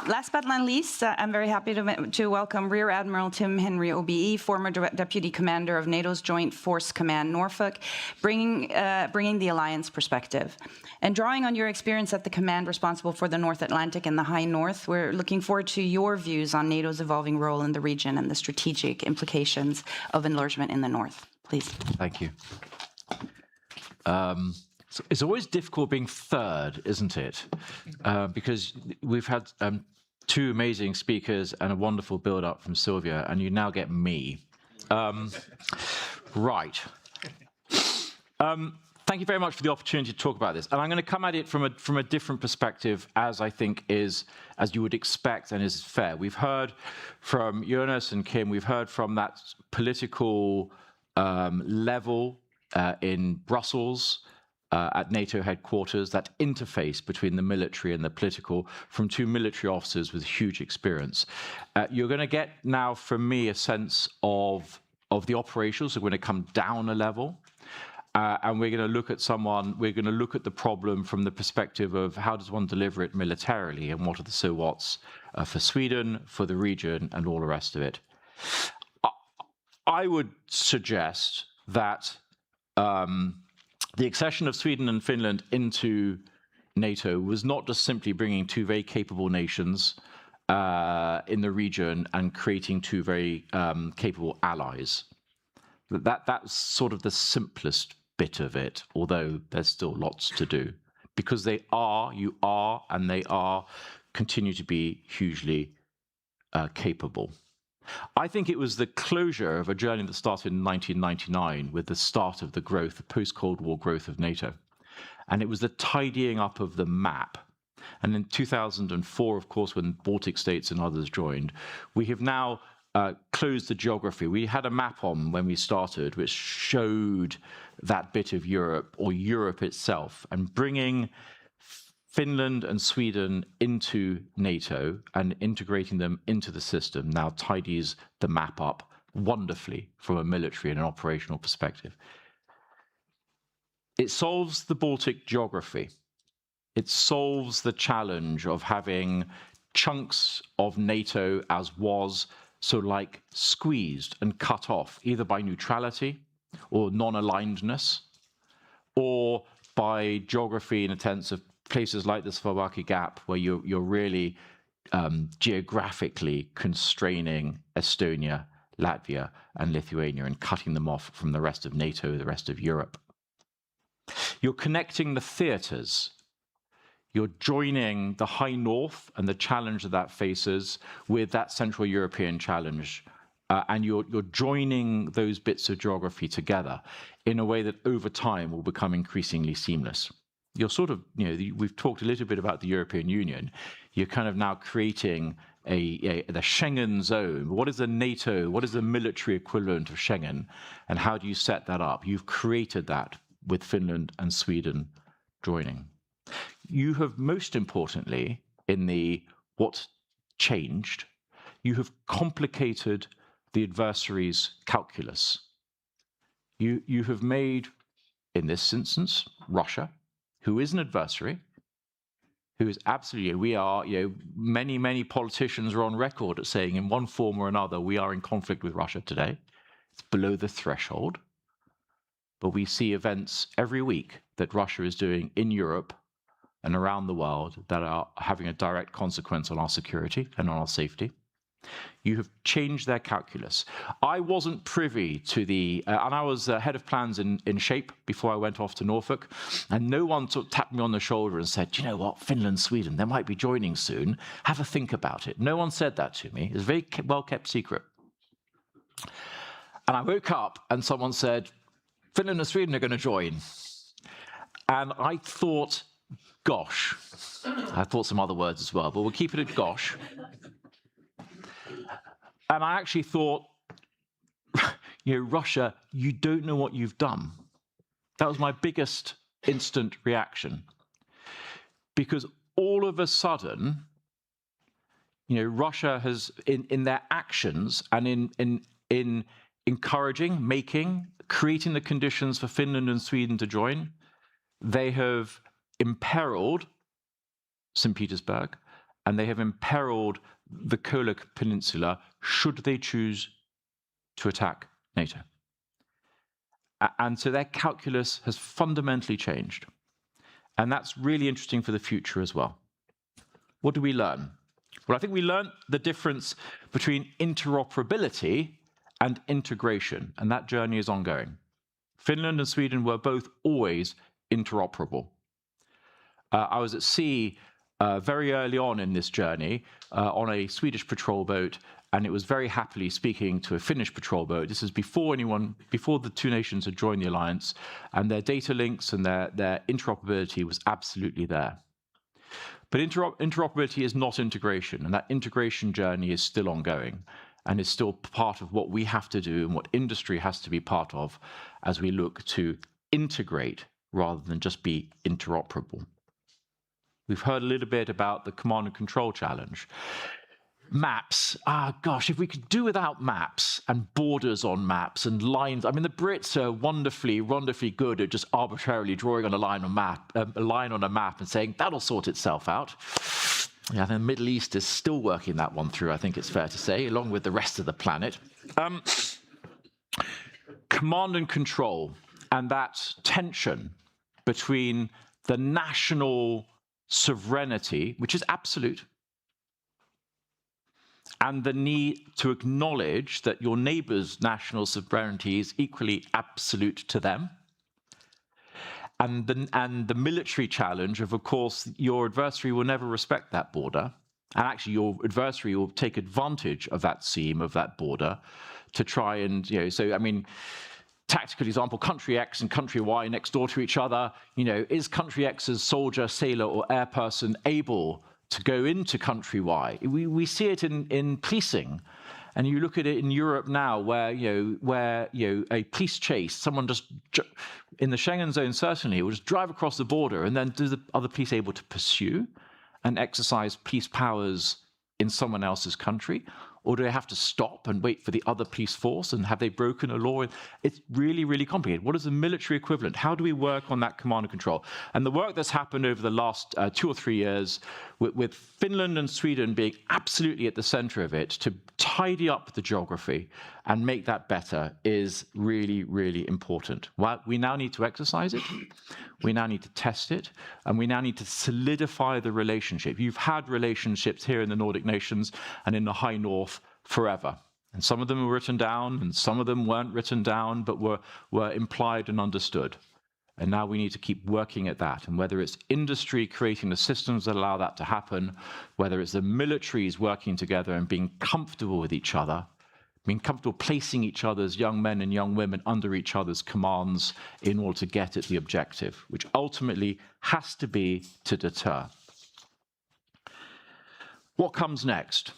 A: Last but not least, I'm very happy to welcome Rear Admiral Tim Henry, OBE, former Deputy Commander of NATO's Joint Force Command Norfolk, bringing the alliance perspective. And drawing on your experience at the command responsible for the North Atlantic and the High North, we're looking forward to your views on NATO's evolving role in the region and the strategic implications of enlargement in the North. Please.
D: Thank you. It's always difficult being third, isn't it? Because we've had two amazing speakers and a wonderful build-up from Sylvia, and you now get me. Right. Thank you very much for the opportunity to talk about this. And I'm going to come at it from a different perspective, as I think is, as you would expect and is fair. We've heard from Jonas and Kim, we've heard from that political level in Brussels, at NATO headquarters, that interface between the military and the political, from two military officers with huge experience. You're going to get now from me a sense of the operations. We're going to come down a level, and we're going to look at the problem from the perspective of how does one deliver it militarily, and what are the so whats for Sweden, for the region, and all the rest of it. I would suggest that the accession of Sweden and Finland into NATO was not just simply bringing two very capable nations in the region and creating two very capable allies. That's sort of the simplest bit of it, although there's still lots to do. Because they continue to be hugely capable. I think it was the closure of a journey that started in 1999 with the start of the growth, the post-Cold War growth of NATO. And it was the tidying up of the map. And in 2004, of course, when Baltic states and others joined, we have now closed the geography. We had a map on when we started, which showed that bit of Europe, or Europe itself, and bringing Finland and Sweden into NATO and integrating them into the system now tidies the map up wonderfully from a military and an operational perspective. It solves the Baltic geography. It solves the challenge of having chunks of NATO as was, so like squeezed and cut off, either by neutrality or non-alignedness, or by geography in a sense of places like the Svalbard Gap, where you're really geographically constraining Estonia, Latvia, and Lithuania and cutting them off from the rest of NATO, the rest of Europe. You're connecting the theatres. You're joining the High North and the challenge that faces with that Central European challenge. And you're joining those bits of geography together in a way that over time will become increasingly seamless. You're sort of, we've talked a little bit about the European Union. You're kind of now creating the Schengen zone. What is the NATO? What is the military equivalent of Schengen? And how do you set that up? You've created that with Finland and Sweden joining. You have, most importantly, in what's changed, you have complicated the adversary's calculus. You have made, in this instance, Russia, who is an adversary, who is absolutely, we are, many politicians are on record at saying in one form or another, we are in conflict with Russia today. It's below the threshold. But we see events every week that Russia is doing in Europe and around the world that are having a direct consequence on our security and on our safety. You have changed their calculus. I wasn't privy to and I was head of plans in SHAPE before I went off to Norfolk, and no one sort of tapped me on the shoulder and said, you know what, Finland, Sweden, they might be joining soon. Have a think about it. No one said that to me. It was a very well-kept secret. And I woke up and someone said, Finland and Sweden are going to join. And I thought, gosh. I thought some other words as well, but we'll keep it at gosh. And I actually thought, Russia, you don't know what you've done. That was my biggest instant reaction. Because all of a sudden, Russia has, in their actions and in encouraging, creating the conditions for Finland and Sweden to join, they have imperiled St. Petersburg, and they have imperiled the Kola Peninsula should they choose to attack NATO. And so their calculus has fundamentally changed. And that's really interesting for the future as well. What do we learn? Well, I think we learned the difference between interoperability and integration, and that journey is ongoing. Finland and Sweden were both always interoperable. I was at sea very early on in this journey on a Swedish patrol boat, and it was very happily speaking to a Finnish patrol boat. This is before the two nations had joined the alliance, and their data links and their interoperability was absolutely there. But interoperability is not integration, and that integration journey is still ongoing and is still part of what we have to do and what industry has to be part of as we look to integrate rather than just be interoperable. We've heard a little bit about the command and control challenge. Maps, gosh, if we could do without maps and borders on maps and lines. I mean, the Brits are wonderfully good at just arbitrarily drawing on a line on a map and saying, that'll sort itself out. Yeah, the Middle East is still working that one through, I think it's fair to say, along with the rest of the planet. Command and control, and that tension between the national sovereignty, which is absolute, and the need to acknowledge that your neighbor's national sovereignty is equally absolute to them. And the military challenge of course, your adversary will never respect that border. And actually, your adversary will take advantage of that seam, of that border, to try and, so, I mean, tactical example, country X and country Y next door to each other, is country X's soldier, sailor, or air person able to go into country Y? We see it in policing. And you look at it in Europe now, where a police chase, someone just in the Schengen zone certainly will just drive across the border, and then do the other police able to pursue and exercise police powers in someone else's country, or do they have to stop and wait for the other police force? And have they broken a law? It's really, really complicated. What is the military equivalent? How do we work on that command and control? And the work that's happened over the last 2 or 3 years with Finland and Sweden being absolutely at the center of it, to tidy up the geography and make that better is really, really important. Well, we now need to exercise it, we now need to test it, and we now need to solidify the relationship. You've had relationships here in the Nordic nations and in the High North forever. And some of them were written down, and some of them weren't written down, but were implied and understood. And now we need to keep working at that. And whether it's industry creating the systems that allow that to happen, whether it's the militaries working together and being comfortable with each other, being comfortable placing each other's young men and young women under each other's commands in order to get at the objective, which ultimately has to be to deter. What comes next?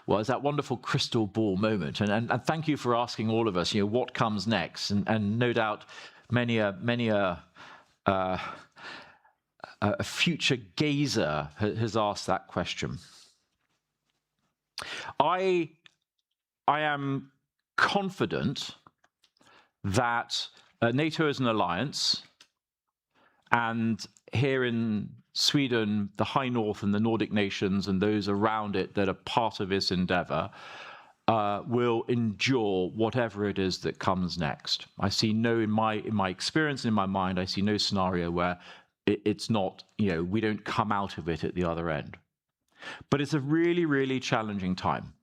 D: Well, it's that wonderful crystal ball moment. And thank you for asking all of us, what comes next? And no doubt, many a future gazer has asked that question. I am confident that NATO as an alliance, and here in Sweden, the High North and the Nordic nations and those around it that are part of this endeavor, will endure whatever it is that comes next. I see in my experience, in my mind, I see no scenario where it's not, we don't come out of it at the other end. But it's a really, really challenging time.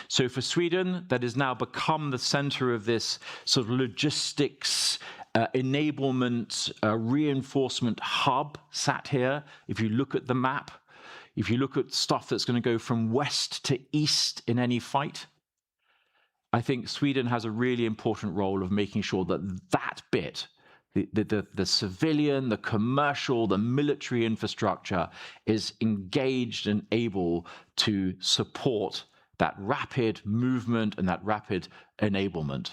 D: So for Sweden, that has now become the center of this sort of logistics, enablement, reinforcement hub sat here. If you look at the map, if you look at stuff that's going to go from west to east in any fight, I think Sweden has a really important role of making sure that that bit, the civilian, the commercial, the military infrastructure is engaged and able to support that rapid movement and that rapid enablement.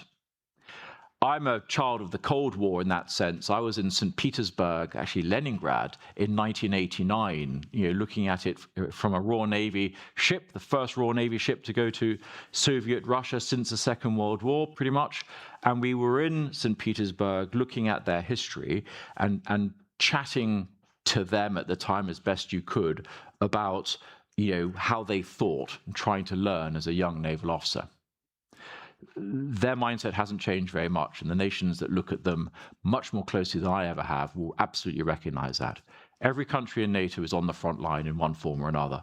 D: I'm a child of the Cold War in that sense. I was in St. Petersburg, actually Leningrad, in 1989, looking at it from a Royal Navy ship, the first Royal Navy ship to go to Soviet Russia since the Second World War, pretty much. And we were in St. Petersburg looking at their history and chatting to them at the time as best you could about how they thought and trying to learn as a young naval officer. Their mindset hasn't changed very much, and the nations that look at them much more closely than I ever have will absolutely recognize that. Every country in NATO is on the front line in one form or another.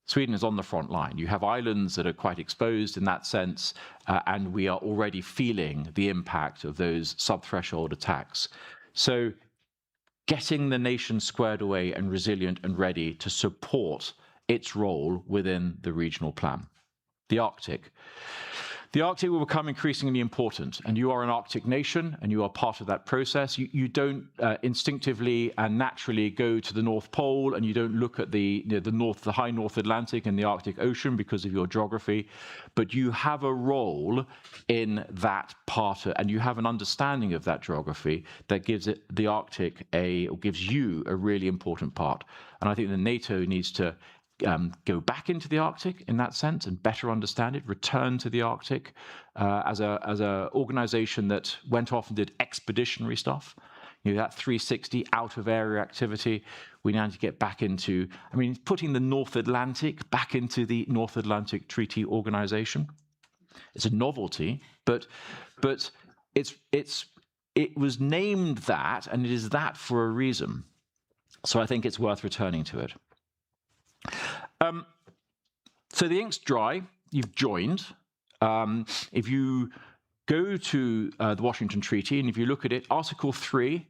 D: Sweden is on the front line. You have islands that are quite exposed in that sense, and we are already feeling the impact of those sub-threshold attacks. So getting the nation squared away and resilient and ready to support its role within the regional plan. The Arctic. The Arctic will become increasingly important, and you are an Arctic nation, and you are part of that process. You don't instinctively and naturally go to the North Pole, and you don't look at the high North Atlantic and the Arctic Ocean because of your geography, but you have a role in that part, and you have an understanding of that geography that gives the Arctic gives you a really important part. And I think that NATO needs to go back into the Arctic in that sense and better understand it, return to the Arctic as a organization that went off and did expeditionary stuff, that 360 out of area activity. We now need to get back into, putting the North Atlantic back into the North Atlantic Treaty Organization. It's a novelty, but it was named that, and it is that for a reason. So I think it's worth returning to it. So the ink's dry, you've joined. If you go to the Washington Treaty, and if you look at it, Article 3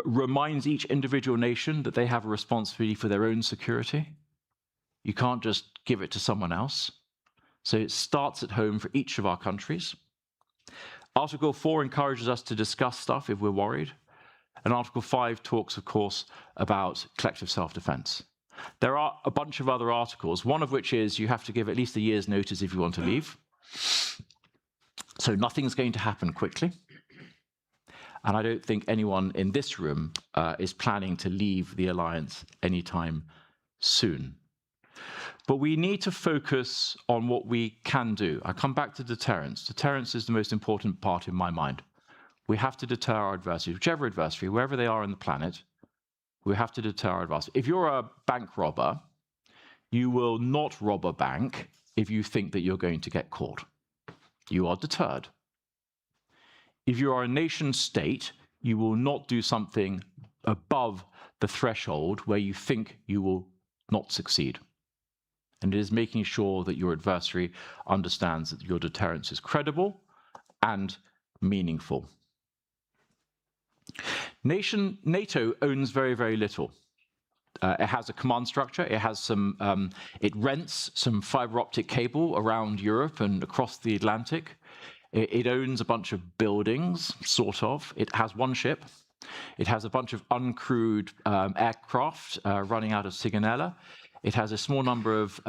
D: reminds each individual nation that they have a responsibility for their own security. You can't just give it to someone else. So it starts at home for each of our countries. Article 4 encourages us to discuss stuff if we're worried. And Article 5 talks, of course, about collective self-defense. There are a bunch of other articles, one of which is you have to give at least a year's notice if you want to leave. So nothing's going to happen quickly. And I don't think anyone in this room is planning to leave the alliance anytime soon. But we need to focus on what we can do. I come back to deterrence. Deterrence is the most important part in my mind. We have to deter our adversaries, whichever adversary, wherever they are on the planet. We have to deter our adversary. If you're a bank robber, you will not rob a bank if you think that you're going to get caught. You are deterred. If you are a nation state, you will not do something above the threshold where you think you will not succeed. And it is making sure that your adversary understands that your deterrence is credible and meaningful. NATO owns very, very little. It has a command structure. It has some. It rents some fiber optic cable around Europe and across the Atlantic. It owns a bunch of buildings, sort of. It has one ship. It has a bunch of uncrewed aircraft running out of Sigonella. It has a small number of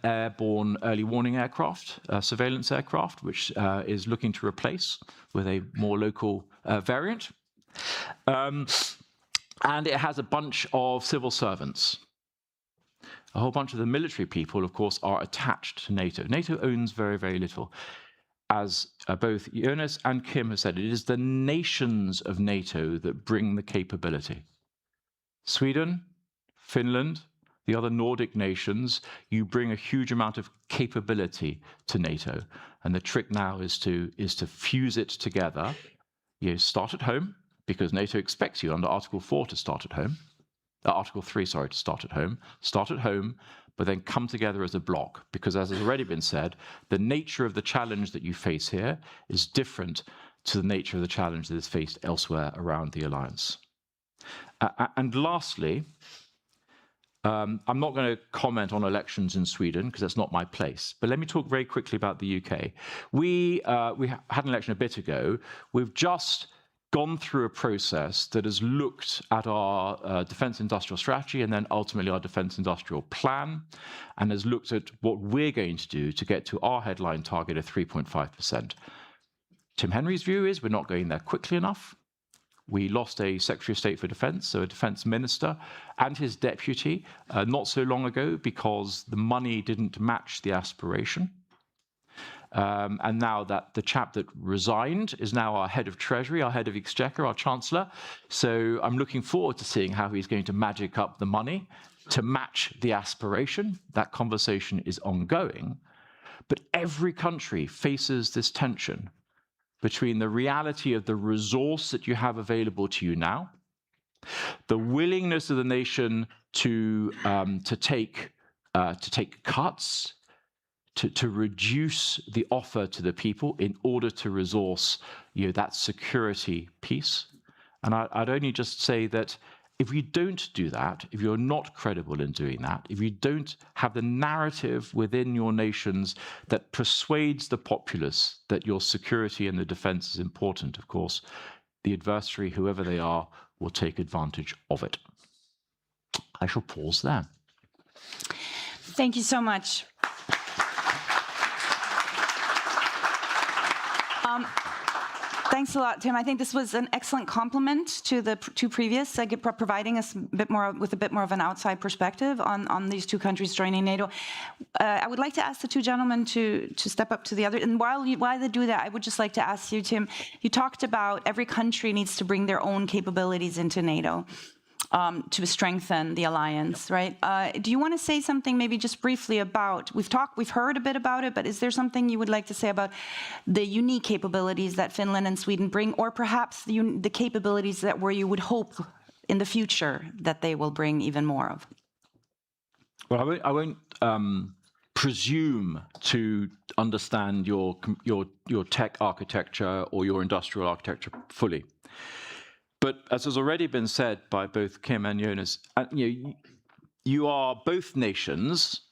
D: airborne early warning aircraft, surveillance aircraft, which is looking to replace with a more local variant. And it has a bunch of civil servants. A whole bunch of the military people, of course, are attached to NATO. NATO owns very, very little. As both Jonas and Kim have said, it is the nations of NATO that bring the capability. Sweden, Finland, the other Nordic nations, you bring a huge amount of capability to NATO. And the trick now is to fuse it together. You start at home, because NATO expects you under Article 4 to start at home. Article 3, sorry, to start at home. Start at home, but then come together as a bloc. Because as has already been said, the nature of the challenge that you face here is different to the nature of the challenge that is faced elsewhere around the alliance. And lastly, I'm not going to comment on elections in Sweden, because that's not my place. But let me talk very quickly about the UK. We had an election a bit ago. We've just gone through a process that has looked at our defense industrial strategy and then ultimately our defense industrial plan, and has looked at what we're going to do to get to our headline target of 3.5%. Tim Henry's view is we're not going there quickly enough. We lost a Secretary of State for Defense, so a defense minister, and his deputy not so long ago because the money didn't match the aspiration. And now that the chap that resigned is now our head of Treasury, our head of Exchequer, our Chancellor. So I'm looking forward to seeing how he's going to magic up the money to match the aspiration. That conversation is ongoing. But every country faces this tension between the reality of the resource that you have available to you now, the willingness of the nation to take cuts, to reduce the offer to the people in order to resource that security piece. And I'd only just say that if you don't do that, if you're not credible in doing that, if you don't have the narrative within your nations that persuades the populace that your security and the defense is important, of course, the adversary, whoever they are, will take advantage of it. I shall pause there.
A: Thank you so much. Thanks a lot, Tim. I think this was an excellent complement to the two previous, providing us with a bit more of an outside perspective on these two countries joining NATO. I would like to ask the two gentlemen to step up to the other. And while they do that, I would just like to ask you, Tim, you talked about every country needs to bring their own capabilities into NATO to strengthen the alliance, right? Do you want to say something maybe just briefly about, we've heard a bit about it, but is there something you would like to say about the unique capabilities that Finland and Sweden bring, or perhaps the capabilities where you would hope in the future that they will bring even more of?
D: Well, I won't presume to understand your tech architecture or your industrial architecture fully. But as has already been said by both Kim and Jonas, you are both nations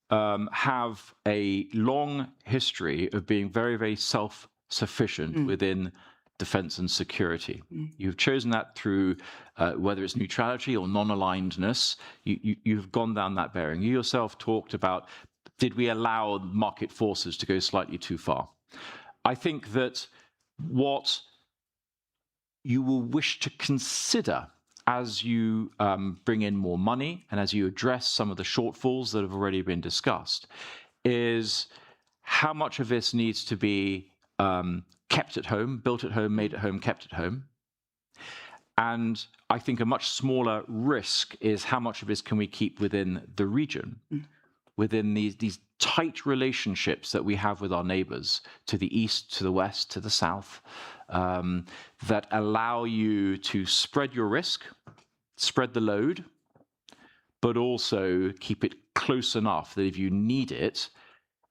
D: have a long history of being very, very self-sufficient within defense and security. You've chosen that through whether it's neutrality or non-alignedness. You've gone down that bearing. You yourself talked about, did we allow market forces to go slightly too far? I think that what you will wish to consider as you bring in more money and as you address some of the shortfalls that have already been discussed is how much of this needs to be kept at home, built at home, made at home, kept at home, And I think a much smaller risk is how much of this can we keep within the region, within these tight relationships that we have with our neighbors to the east, to the west, to the south, that allow you to spread your risk, spread the load, but also keep it close enough that if you need it,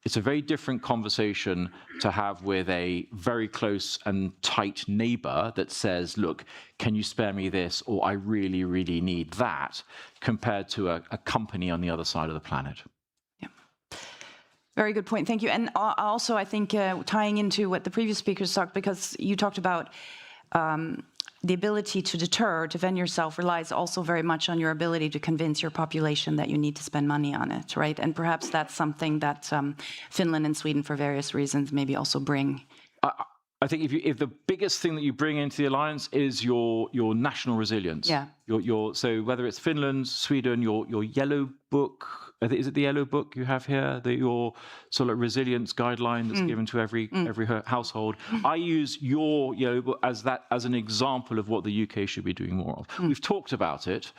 D: it's a very different conversation to have with a very close and tight neighbor that says, look, can you spare me this? Or I really, really need that, compared to a company on the other side of the planet.
A: Yeah. Very good point. Thank you. And also, I think tying into what the previous speakers talked, because you talked about the ability to deter, defend yourself, relies also very much on your ability to convince your population that you need to spend money on it, right? And perhaps that's something that Finland and Sweden, for various reasons, maybe also bring.
D: I think if the biggest thing that you bring into the alliance is your national resilience.
A: Yeah.
D: So whether it's Finland, Sweden, your yellow book, is it the yellow book you have here? Your sort of resilience guideline that's given to every household. I use your yellow book as an example of what the UK should be doing more of. We've talked about it.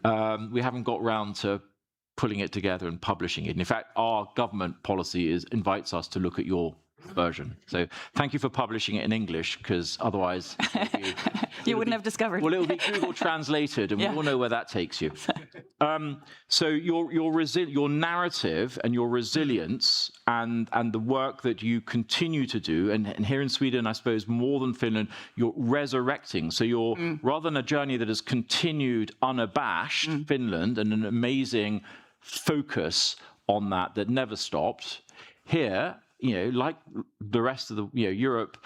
D: We haven't got round to pulling it together and publishing it. And in fact, our government policy invites us to look at your version. So thank you for publishing it in English, because otherwise
A: you wouldn't have discovered.
D: Well, it will be Google translated, and we all know where that takes you. So your narrative and your resilience and the work that you continue to do, and here in Sweden, I suppose more than Finland, you're resurrecting. So you're rather than a journey that has continued unabashed, Finland, and an amazing focus on that never stopped. Here, like the rest of Europe,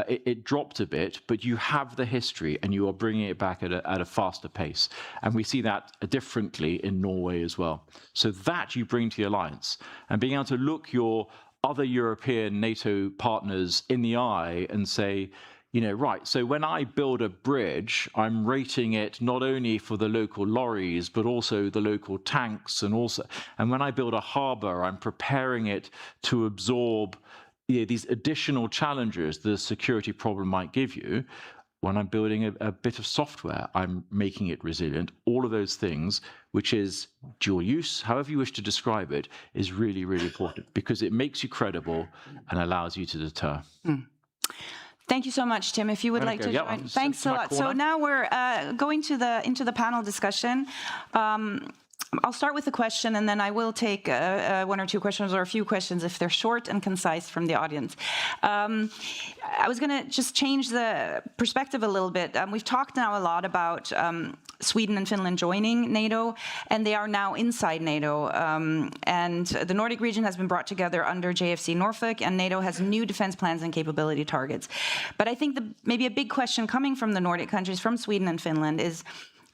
D: it dropped a bit, but you have the history and you are bringing it back at a faster pace. And we see that differently in Norway as well. So that you bring to the alliance, and being able to look your other European NATO partners in the eye and say, right, so when I build a bridge, I'm rating it not only for the local lorries, but also the local tanks, and when I build a harbor, I'm preparing it to absorb these additional challenges the security problem might give you. When I'm building a bit of software, I'm making it resilient. All of those things, which is dual use, however you wish to describe it, is really, really important, because it makes you credible and allows you to deter.
A: Thank you so much, Tim. If you would like to join. Thanks a lot. So now we're going into the panel discussion. I'll start with a question, and then I will take one or two questions or a few questions if they're short and concise from the audience. I was going to just change the perspective a little bit. We've talked now a lot about Sweden and Finland joining NATO, and they are now inside NATO. And the Nordic region has been brought together under JFC Norfolk, and NATO has new defense plans and capability targets. But I think maybe a big question coming from the Nordic countries, from Sweden and Finland, is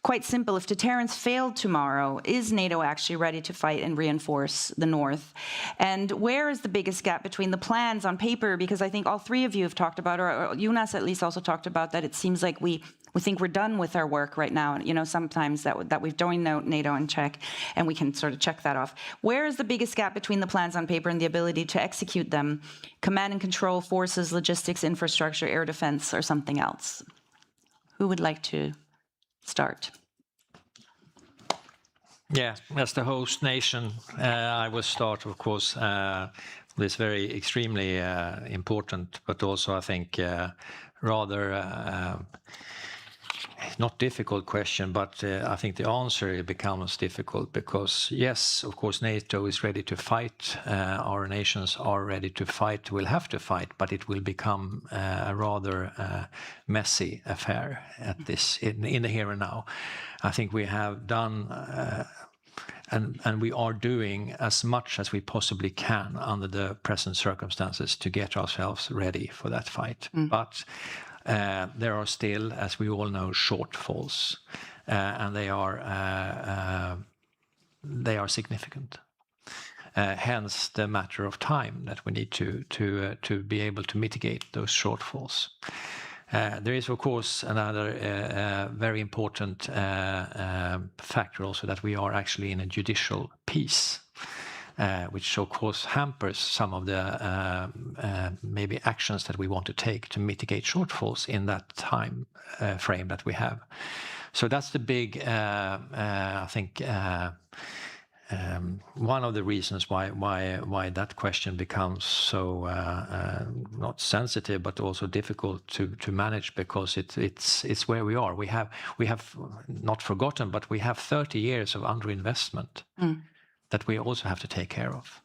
A: quite simple. If deterrence failed tomorrow, is NATO actually ready to fight and reinforce the North? And where is the biggest gap between the plans on paper? Because I think all three of you have talked about, or Jonas at least also talked about, that it seems like we think we're done with our work right now. Sometimes that we've joined NATO and check, and we can sort of check that off. Where is the biggest gap between the plans on paper and the ability to execute them? Command and control forces, logistics, infrastructure, air defense, or something else? Who would like to start?
B: Yeah, as the host nation, I will start, of course, this very extremely important, but also I think rather not difficult question, but I think the answer becomes difficult because, yes, of course, NATO is ready to fight. Our nations are ready to fight, will have to fight, but it will become a rather messy affair at this in the here and now. I think we have done and we are doing as much as we possibly can under the present circumstances to get ourselves ready for that fight. But there are still, as we all know, shortfalls, and they are significant. Hence, the matter of time that we need to be able to mitigate those shortfalls. There is, of course, another very important factor also, that we are actually in a judicial peace. which of course hampers some of the maybe actions that we want to take to mitigate shortfalls in that time frame that we have. So that's the big, I think, one of the reasons why that question becomes so not sensitive, but also difficult to manage, because it's where we are. We have not forgotten, but we have 30 years of underinvestment that we also have to take care of.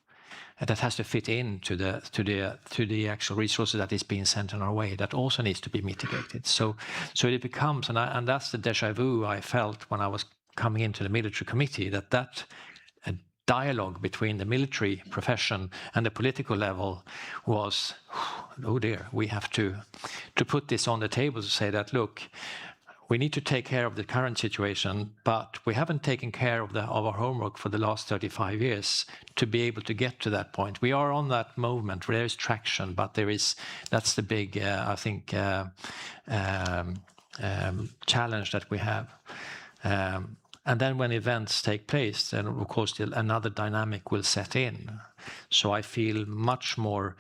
B: And that has to fit into the actual resources that is being sent in our way. That also needs to be mitigated. So it becomes, and that's the déjà vu I felt when I was coming into the military committee, that dialogue between the military profession and the political level was, oh dear, we have to put this on the table to say that, look, we need to take care of the current situation, but we haven't taken care of our homework for the last 35 years to be able to get to that point. We are on that moment where there is traction, but that's the big, I think, challenge that we have. And then when events take place, then of course another dynamic will set in. So I feel much more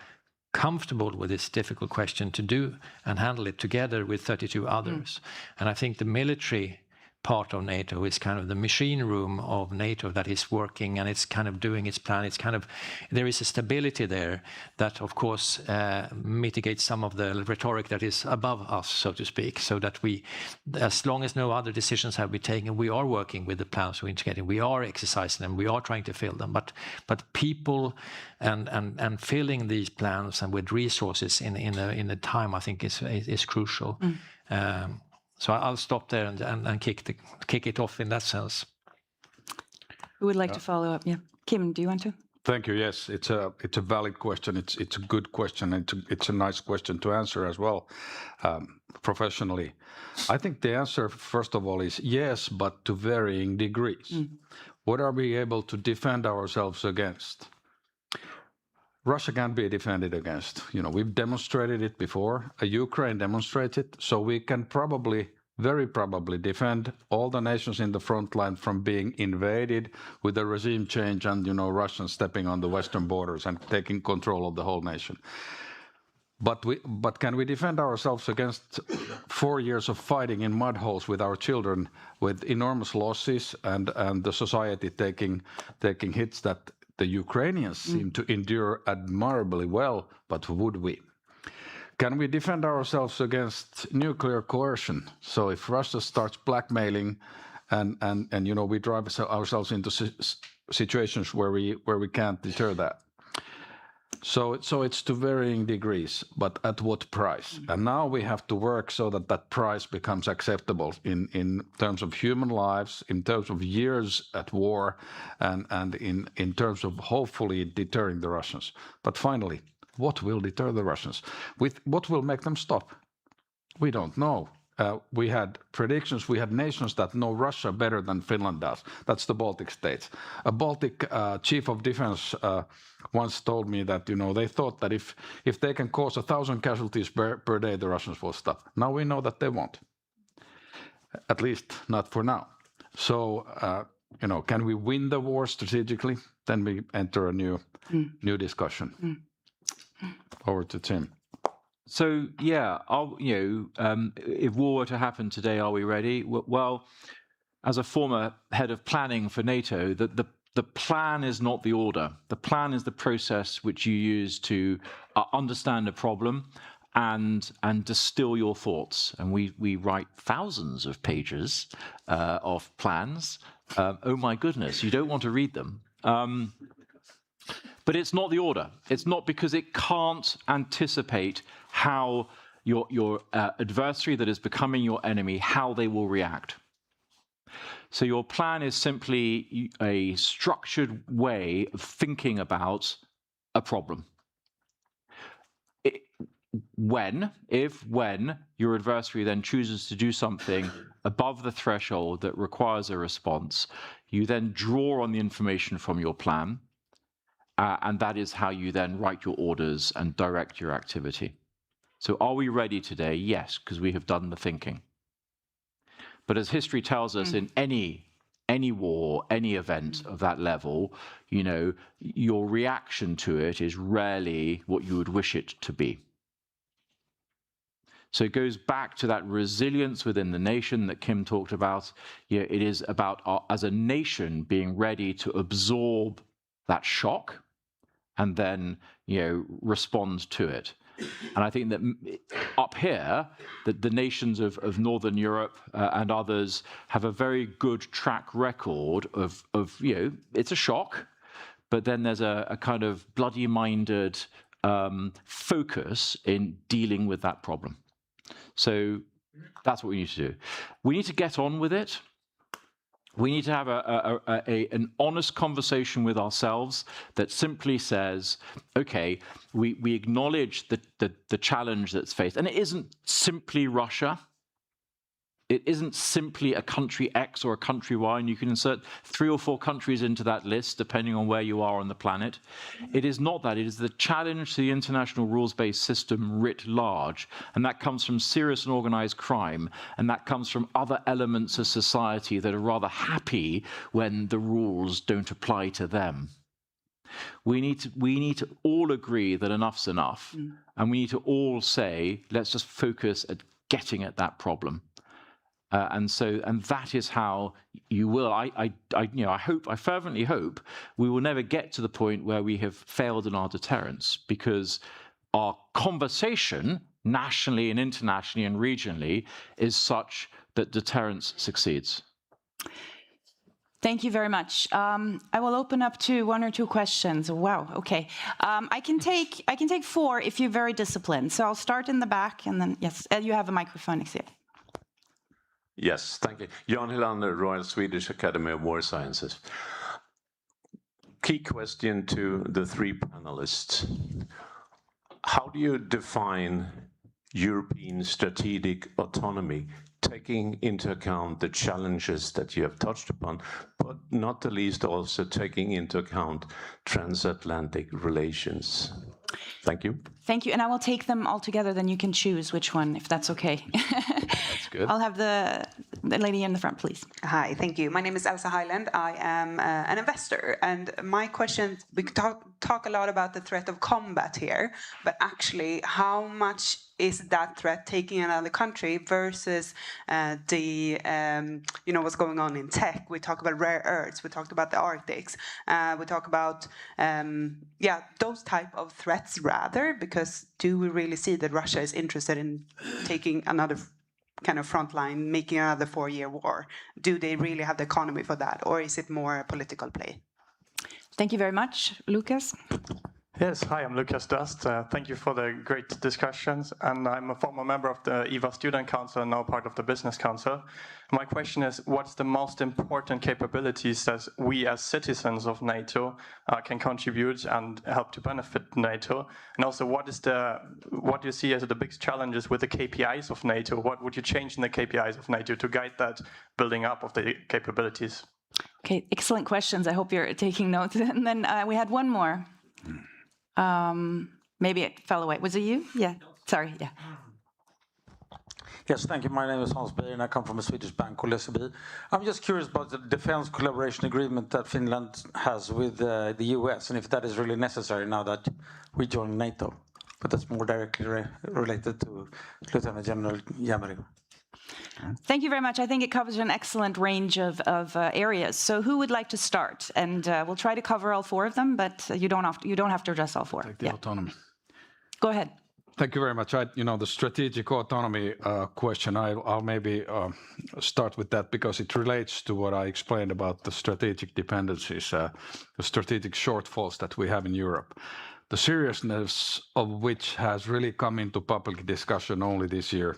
B: comfortable with this difficult question to do and handle it together with 32 others. And I think the military part of NATO is kind of the machine room of NATO that is working, and it's kind of doing its plan. It's kind of, there is a stability there that of course mitigates some of the rhetoric that is above us, so to speak, so that we, as long as no other decisions have been taken, we are working with the plans we're integrating, we are exercising them, we are trying to fill them, but people and filling these plans and with resources in the time, I think is crucial. So I'll stop there and kick it off in that sense.
A: Who would like to follow up? Yeah, Kim, do you want to?
C: Thank you. Yes, it's a valid question. It's a good question, and it's a nice question to answer as well, professionally. I think the answer, first of all, is yes, but to varying degrees. What are we able to defend ourselves against? Russia can't be defended against. You know, we've demonstrated it before. Ukraine demonstrated, so we can very probably defend all the nations in the front line from being invaded with a regime change and, you know, Russians stepping on the western borders and taking control of the whole nation. But can we defend ourselves against 4 years of fighting in mud holes with our children, with enormous losses and the society taking hits that the Ukrainians seem to endure admirably well, but would we? Can we defend ourselves against nuclear coercion? So if Russia starts blackmailing and you know, we drive ourselves into situations where we can't deter that. So it's to varying degrees, but at what price? And now we have to work so that price becomes acceptable in terms of human lives, in terms of years at war, and in terms of hopefully deterring the Russians. But finally, what will deter the Russians? What will make them stop? We don't know. We had predictions, we had nations that know Russia better than Finland does. That's the Baltic states. A Baltic chief of defense once told me that, you know, they thought that if they can cause 1,000 casualties per day, the Russians will stop. Now we know that they won't. At least not for now. So, you know, can we win the war strategically? Then we enter a new discussion. Over to Tim.
D: So yeah, if war were to happen today, are we ready? Well, as a former head of planning for NATO, the plan is not the order. The plan is the process which you use to understand a problem and distill your thoughts. And we write thousands of pages of plans. Oh my goodness, you don't want to read them. But it's not the order. It's not because it can't anticipate how your adversary that is becoming your enemy, how they will react. So your plan is simply a structured way of thinking about a problem. When your adversary then chooses to do something above the threshold that requires a response, you then draw on the information from your plan, and that is how you then write your orders and direct your activity. So are we ready today? Yes, because we have done the thinking. But as history tells us, in any any war, any event of that level, you know, your reaction to it is rarely what you would wish it to be. So it goes back to that resilience within the nation that Kim talked about. You know, it is about as a nation being ready to absorb that shock and then, you know, respond to it. And I think that up here, that the nations of Northern Europe and others have a very good track record of, you know, it's a shock, but then there's a kind of bloody-minded focus in dealing with that problem. So that's what we need to do. We need to get on with it. We need to have an honest conversation with ourselves that simply says, okay, we acknowledge the challenge that's faced. And it isn't simply Russia. It isn't simply a country X or a country Y, and you can insert 3 or 4 countries into that list, depending on where you are on the planet. It is not that. It is the challenge to the international rules-based system writ large, and that comes from serious and organized crime, and that comes from other elements of society that are rather happy when the rules don't apply to them. We need to all agree that enough's enough, and we need to all say, let's just focus at getting at that problem. And that is how you will. I fervently hope we will never get to the point where we have failed in our deterrence, because our conversation nationally and internationally and regionally is such that deterrence succeeds.
A: Thank you very much. I will open up to 1 or 2 questions. Wow. Okay. I can take 4 if you're very disciplined. So I'll start in the back, and then yes, you have a microphone next to you.
E: Yes, thank you. Jan Hylander, Royal Swedish Academy of War Sciences. Key question to the 3 panelists. How do you define European strategic autonomy, taking into account the challenges that you have touched upon, but not the least also taking into account transatlantic relations? Thank you.
A: Thank you. And I will take them all together, then you can choose which one, if that's okay.
C: That's good.
A: I'll have the lady in the front, please.
F: Hi, thank you. My name is Elsa Highland. I am an investor. And my question, we talk a lot about the threat of combat here, but actually how much is that threat taking another country versus what's going on in tech? We talk about rare earths. We talked about the Arctics. We talk about, those type of threats rather, because do we really see that Russia is interested in taking another kind of front line, making another 4-year war? Do they really have the economy for that? Or is it more a political play?
A: Thank you very much. Lucas?
G: Yes, hi, I'm Lucas Dust. Thank you for the great discussions. And I'm a former member of the EVA Student Council and now part of the Business Council. My question is, what's the most important capabilities that we as citizens of NATO can contribute and help to benefit NATO? And also, what do you see as the biggest challenges with the KPIs of NATO? What would you change in the KPIs of NATO to guide that building up of the capabilities?
A: Okay, excellent questions. I hope you're taking notes. And then we had one more. Maybe it fell away. Was it you? Yeah. Sorry. Yeah.
H: Yes, thank you. My name is Hans Beyer, and I come from a Swedish bank called SEB. I'm just curious about the defense collaboration agreement that Finland has with the US, and if that is really necessary now that we join NATO. But that's more directly related to Lieutenant General Jämmerling.
A: Thank you very much. I think it covers an excellent range of areas. So who would like to start? And we'll try to cover all 4 of them, but you don't have to address all 4.
C: Take the autonomy.
A: Go ahead.
C: Thank you very much. The strategic autonomy question, I'll maybe start with that because it relates to what I explained about the strategic dependencies, the strategic shortfalls that we have in Europe. The seriousness of which has really come into public discussion only this year,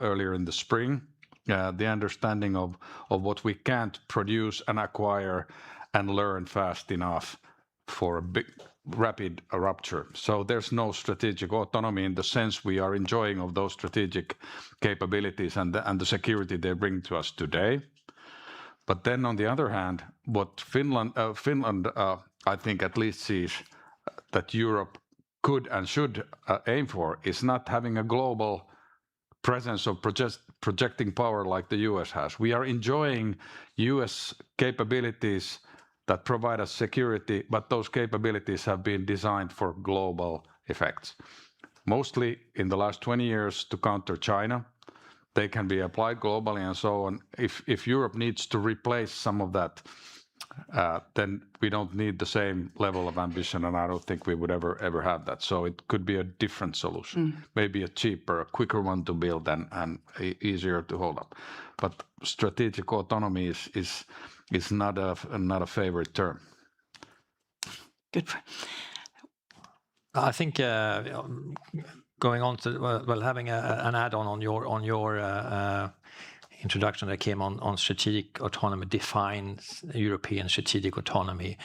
C: earlier in the spring. The understanding of what we can't produce and acquire and learn fast enough for a big, rapid rupture. So there's no strategic autonomy in the sense we are enjoying of those strategic capabilities and the security they bring to us today. But then on the other hand, what Finland I think at least sees that Europe could and should aim for is not having a global presence of projecting power like the US has. We are enjoying US capabilities that provide us security, but those capabilities have been designed for global effects. Mostly in the last 20 years to counter China. They can be applied globally and so on. If Europe needs to replace some of that, then we don't need the same level of ambition, and I don't think we would ever have that. So it could be a different solution, maybe a cheaper, a quicker one to build and easier to hold up. But strategic autonomy is not a favorite term.
A: Good.
B: I think going on to having an add-on on your introduction that came on strategic autonomy, defines European strategic autonomy,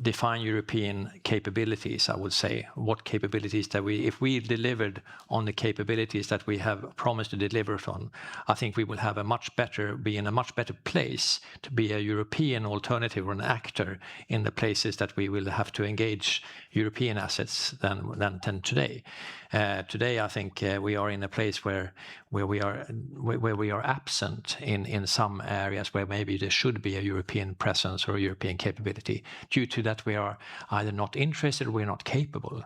B: define European capabilities, I would say. What capabilities that if we delivered on the capabilities that we have promised to deliver on, I think we will have be in a much better place to be a European alternative or an actor in the places that we will have to engage European assets than today. Today, I think we are in a place where we are absent in some areas where maybe there should be a European presence or a European capability, due to that we are either not interested or we're not capable.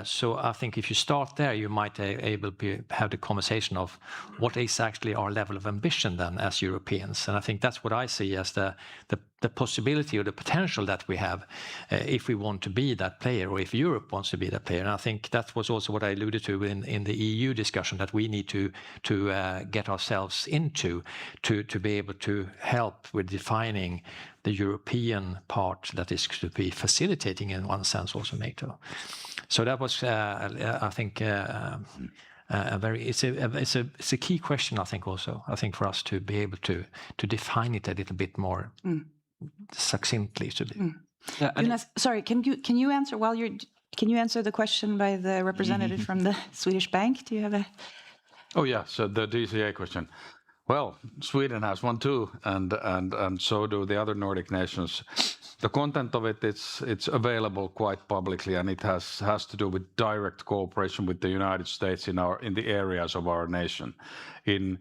B: So I think if you start there, you might have the conversation of what is actually our level of ambition then as Europeans. And I think that's what I see as the possibility or the potential that we have if we want to be that player, or if Europe wants to be that player. And I think that was also what I alluded to in the EU discussion, that we need to get ourselves into to be able to help with defining the European part that is to be facilitating in one sense also NATO. So that was, I think, it's a key question. I think also, for us to be able to define it a little bit more succinctly.
A: Jonas, sorry, can you answer can you answer the question by the representative from the Swedish bank? Do you have a?
C: Oh yeah, so the DCA question. Well, Sweden has one too, and so do the other Nordic nations. The content of it's available quite publicly, and it has to do with direct cooperation with the United States in the areas of our nation, in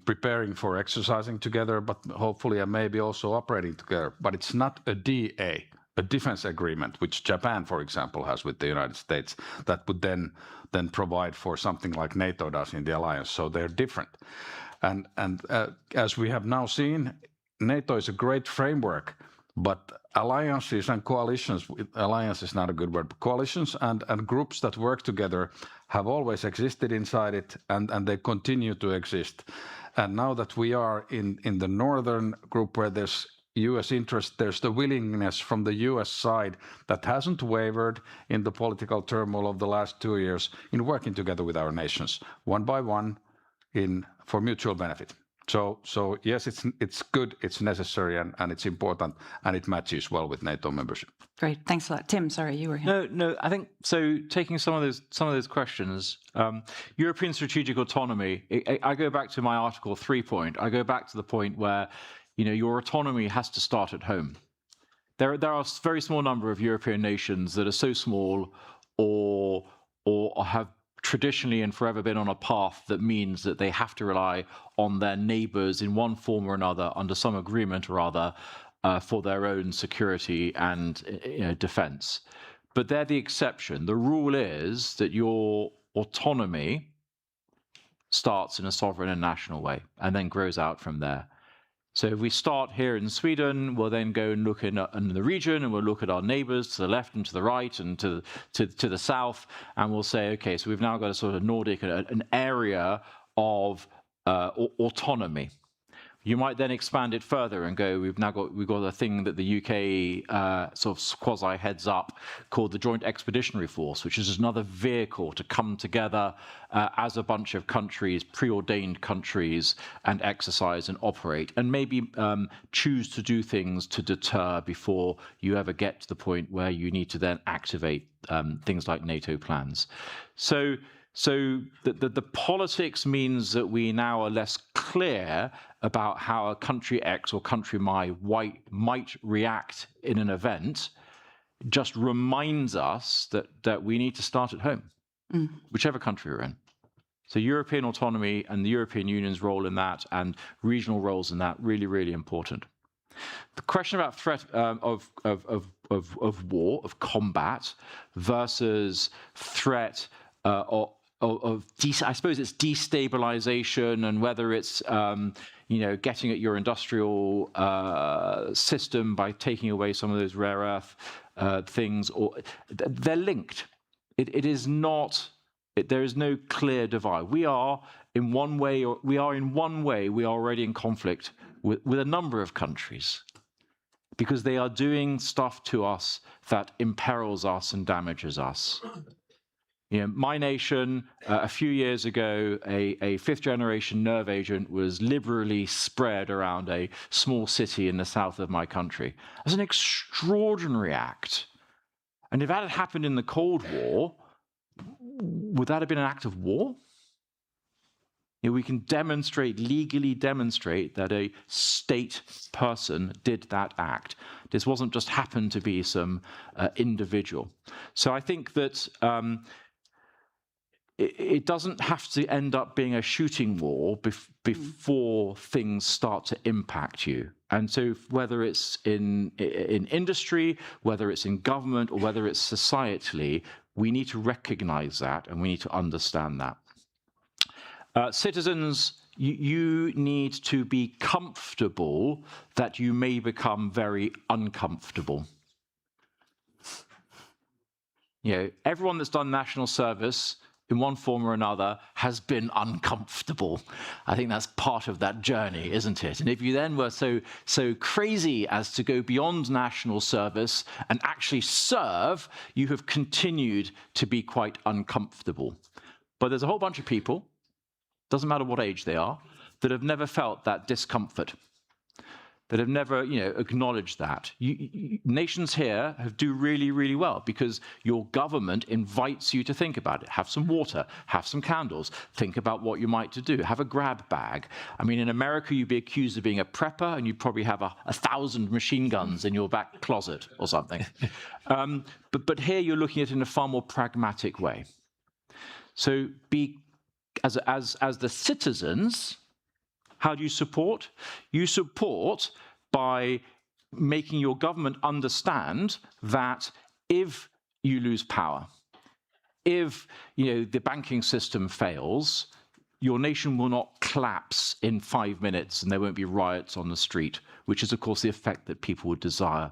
C: preparing for exercising together, but hopefully and maybe also operating together. But it's not a DA, a defense agreement, which Japan, for example, has with the United States, that would then provide for something like NATO does in the alliance. So they're different. And as we have now seen, NATO is a great framework, but alliances and coalitions, alliance is not a good word, but coalitions and groups that work together have always existed inside it, and they continue to exist. And now that we are in the northern group where there's US interest, there's the willingness from the US side that hasn't wavered in the political turmoil of the last 2 years in working together with our nations, one by one, for mutual benefit. So yes, it's good, it's necessary, and it's important, and it matches well with NATO membership.
A: Great, thanks a lot. Tim, sorry, you were here.
D: No, I think so. Taking some of those questions, European strategic autonomy. I go back to my Article 3 point. I go back to the point where, your autonomy has to start at home. There are a very small number of European nations that are so small, or have traditionally and forever been on a path that means that they have to rely on their neighbors in one form or another, under some agreement or other, for their own security and defense. But they're the exception. The rule is that your autonomy starts in a sovereign and national way and then grows out from there. So if we start here in Sweden, we'll then go and look in the region, and we'll look at our neighbors to the left and to the right and to the south, and we'll say, okay, so we've now got a sort of Nordic, an area of autonomy. You might then expand it further and go, we've got a thing that the UK sort of quasi heads up called the Joint Expeditionary Force, which is another vehicle to come together as a bunch of countries, preordained countries, and exercise and operate, and maybe choose to do things to deter before you ever get to the point where you need to then activate things like NATO plans. So the politics means that we now are less clear about how a country X or country Y might react in an event. Just reminds us that we need to start at home, whichever country we're in. So European autonomy and the European Union's role in that and regional roles in that, really, really important. The question about threat of war, of combat, versus threat I suppose it's destabilization, and whether it's getting at your industrial system by taking away some of those rare earth things, or they're linked. It is not. There is no clear divide. We are already in conflict with a number of countries, because they are doing stuff to us that imperils us and damages us. My nation, a few years ago, a fifth-generation nerve agent was liberally spread around a small city in the south of my country. That's an extraordinary act. And if that had happened in the Cold War, would that have been an act of war? We can legally demonstrate that a state person did that act. This wasn't just happened to be some individual. So I think that it doesn't have to end up being a shooting war before things start to impact you. And so whether it's in industry, whether it's in government, or whether it's societally, we need to recognize that and we need to understand that. Citizens, you need to be comfortable that you may become very uncomfortable. Everyone that's done national service in one form or another has been uncomfortable. I think that's part of that journey, isn't it? And if you then were so crazy as to go beyond national service and actually serve, you have continued to be quite uncomfortable. But there's a whole bunch of people, doesn't matter what age they are, that have never felt that discomfort, that have never, acknowledged that. Nations here do really, really well because your government invites you to think about it. Have some water, have some candles, think about what you might do, have a grab bag. I mean, in America, you'd be accused of being a prepper and you'd probably have 1,000 machine guns in your back closet or something. But here you're looking at it in a far more pragmatic way. So as the citizens, how do you support? You support by making your government understand that if you lose power, if the banking system fails, your nation will not collapse in 5 minutes and there won't be riots on the street, which is, of course, the effect that people would desire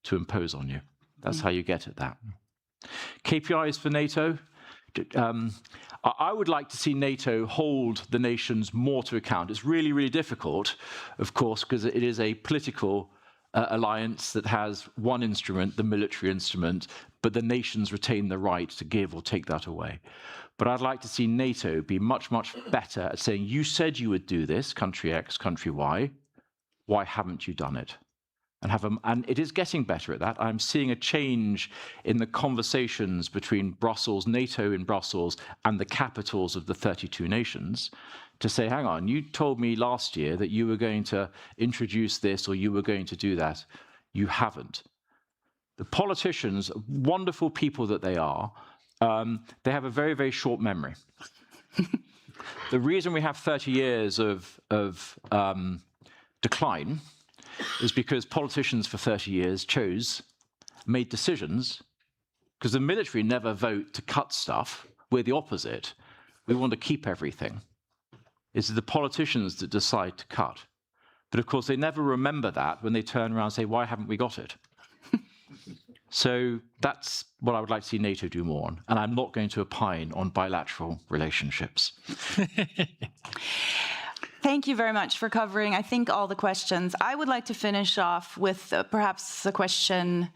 D: to impose on you. That's how you get at that. KPIs for NATO. I would like to see NATO hold the nations more to account. It's really, really difficult, of course, because it is a political alliance that has one instrument, the military instrument, but the nations retain the right to give or take that away. But I'd like to see NATO be much, much better at saying, you said you would do this, country X, country Y, why haven't you done it? And it is getting better at that. I'm seeing a change in the conversations between Brussels, NATO in Brussels, and the capitals of the 32 nations to say, hang on, you told me last year that you were going to introduce this or you were going to do that. You haven't. The politicians, wonderful people that they are, they have a very, very short memory. The reason we have 30 years of decline is because politicians for 30 years made decisions, because the military never vote to cut stuff. We're the opposite. We want to keep everything. It's the politicians that decide to cut. But of course, they never remember that when they turn around and say, why haven't we got it? So that's what I would like to see NATO do more on. And I'm not going to opine on bilateral relationships.
A: Thank you very much for covering, I think, all the questions. I would like to finish off with perhaps a question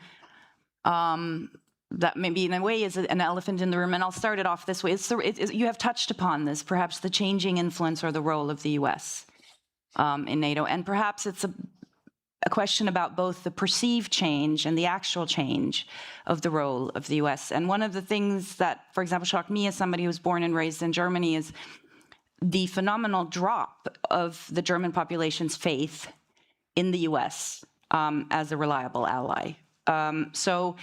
A: that maybe in a way is an elephant in the room, and I'll start it off this way. You have touched upon this, perhaps the changing influence or the role of the US in NATO, and perhaps it's a question about both the perceived change and the actual change of the role of the US. And one of the things that, for example, shocked me as somebody who was born and raised in Germany is the phenomenal drop of the German population's faith in the US as a reliable ally. I'll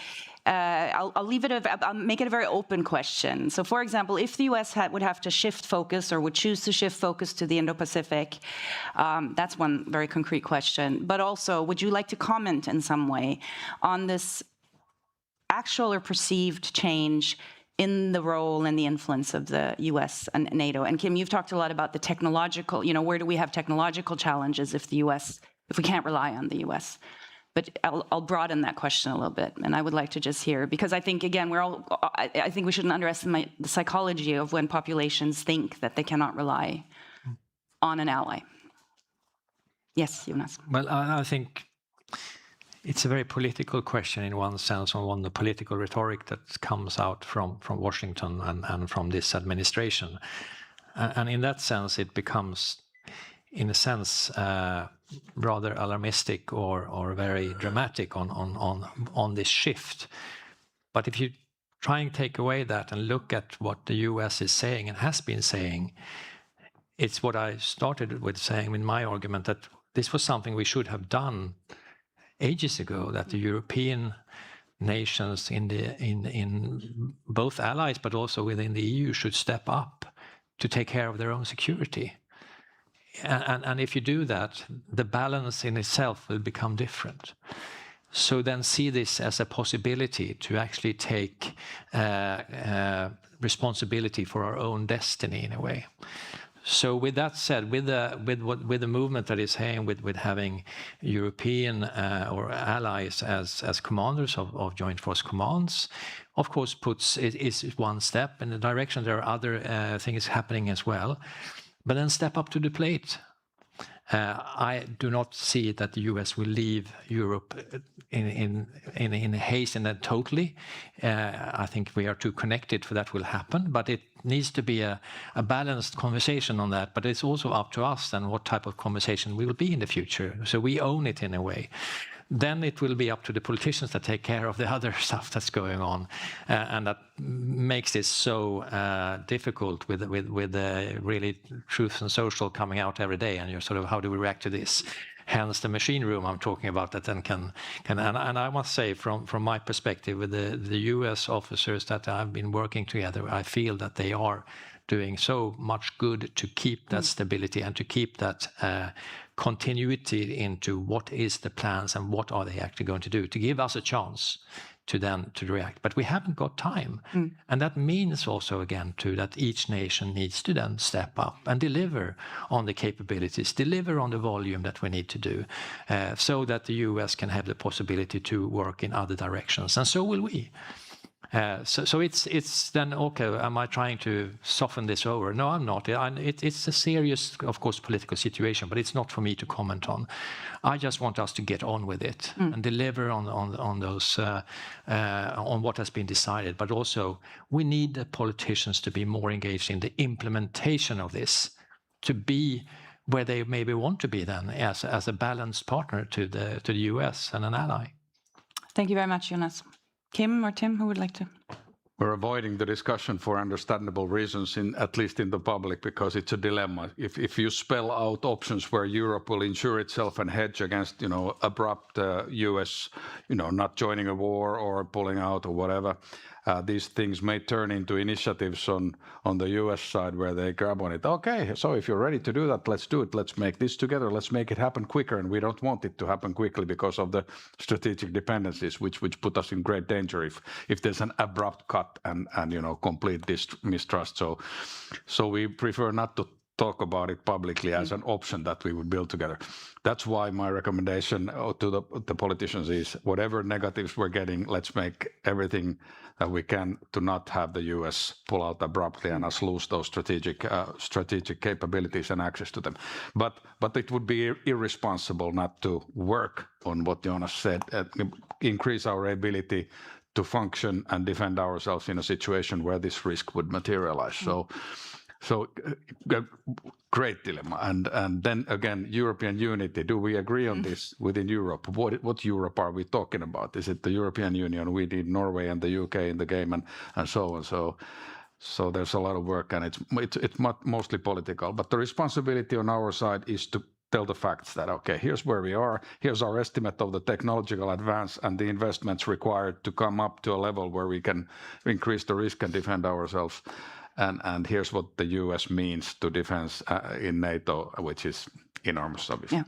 A: leave it. I'll make it a very open question. So, for example, if the U.S. would have to shift focus or would choose to shift focus to the Indo-Pacific, that's one very concrete question. But also, would you like to comment in some way on this actual or perceived change in the role and the influence of the U.S. and NATO? And Kim, you've talked a lot about the technological. Where do we have technological challenges if we can't rely on the U.S.? But I'll broaden that question a little bit, and I would like to just hear, because I think, again, I think we shouldn't underestimate the psychology of when populations think that they cannot rely on an ally. Yes, Jonas.
B: Well, I think it's a very political question in one sense, on the political rhetoric that comes out from Washington and from this administration. And in that sense, it becomes, in a sense, rather alarmistic or very dramatic on this shift. But if you try and take away that and look at what the US is saying and has been saying, it's what I started with saying in my argument, that this was something we should have done ages ago, that the European nations in both allies but also within the EU should step up to take care of their own security. And if you do that, the balance in itself will become different. So then see this as a possibility to actually take responsibility for our own destiny in a way. So with that said, with the movement that is saying with having European or allies as commanders of joint force commands, of course is one step in the direction. There are other things happening as well. But then step up to the plate. I do not see that the US will leave Europe in haste and then totally. I think we are too connected for that will happen, but it needs to be a balanced conversation on that. But it's also up to us and what type of conversation we will be in the future. So we own it in a way. Then it will be up to the politicians to take care of the other stuff that's going on, and that makes this so difficult with really truth and social coming out every day, and you're sort of, how do we react to this? Hence the machine room I'm talking about that then can and I must say from my perspective with the US officers that I've been working together, I feel that they are doing so much good to keep that stability and to keep that continuity into what is the plans and what are they actually going to do to give us a chance to react. But we haven't got time. And that means also again that each nation needs to then step up and deliver on the capabilities, deliver on the volume that we need to do, so that the US can have the possibility to work in other directions. And so will we. So it's then, okay, am I trying to soften this over? No, I'm not. It's a serious, of course, political situation, but it's not for me to comment on. I just want us to get on with it and deliver on those, on what has been decided. But also, we need the politicians to be more engaged in the implementation of this, to be where they maybe want to be then, as a balanced partner to the US and an ally.
A: Thank you very much, Jonas. Kim or Tim, who would like to?
C: We're avoiding the discussion for understandable reasons, at least in the public, because it's a dilemma. If you spell out options where Europe will insure itself and hedge against, abrupt US, not joining a war or pulling out or whatever, these things may turn into initiatives on the US side where they grab on it. Okay, so if you're ready to do that, let's do it. Let's make this together. Let's make it happen quicker. And we don't want it to happen quickly because of the strategic dependencies, which put us in great danger if there's an abrupt cut and complete mistrust. So we prefer not to talk about it publicly as an option that we would build together. That's why my recommendation to the politicians is, whatever negatives we're getting, let's make everything that we can to not have the US pull out abruptly and us lose those strategic capabilities and access to them. But it would be irresponsible not to work on what Jonas said, increase our ability to function and defend ourselves in a situation where this risk would materialize. So great dilemma. And then again, European unity. Do we agree on this within Europe? What Europe are we talking about? Is it the European Union? We need Norway and the UK in the game and so on. So there's a lot of work, and it's mostly political. But the responsibility on our side is to tell the facts that, okay, here's where we are, here's our estimate of the technological advance and the investments required to come up to a level where we can increase the risk and defend ourselves. And here's what the US means to defense in NATO, which is enormous, obviously.
A: Yeah.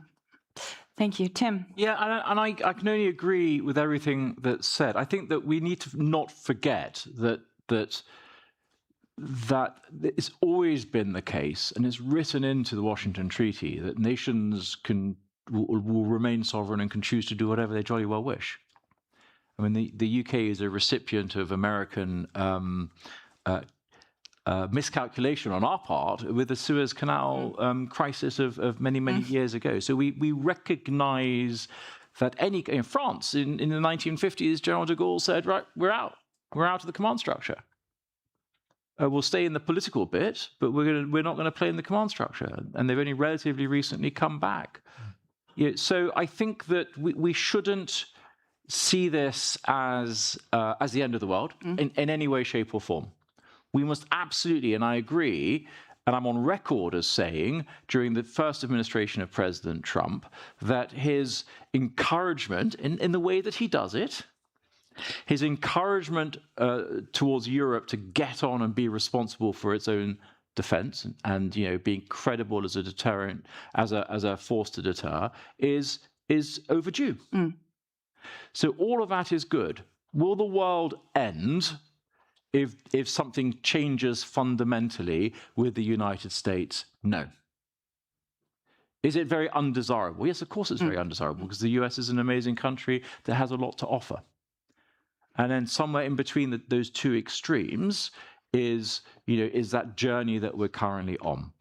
A: Thank you. Tim?
D: Yeah, and I can only agree with everything that's said. I think that we need to not forget that it's always been the case, and it's written into the Washington Treaty, that nations will remain sovereign and can choose to do whatever they jolly well wish. I mean, the UK is a recipient of American miscalculation on our part with the Suez Canal crisis of many years ago. So we recognise that in France in the 1950s, General de Gaulle said, right, we're out of the command structure. We'll stay in the political bit, but we're not going to play in the command structure. And they've only relatively recently come back. Yeah, so I think that we shouldn't see this as the end of the world in any way, shape, or form. We must absolutely, and I agree, and I'm on record as saying during the first administration of President Trump that his encouragement in the way that he does it, his encouragement towards Europe to get on and be responsible for its own defense and being credible as a deterrent, as a force to deter, is overdue. So all of that is good. Will the world end if something changes fundamentally with the United States? No. Is it very undesirable? Yes, of course it's very undesirable, because the US is an amazing country that has a lot to offer. And then somewhere in between those two extremes is that journey that we're currently on.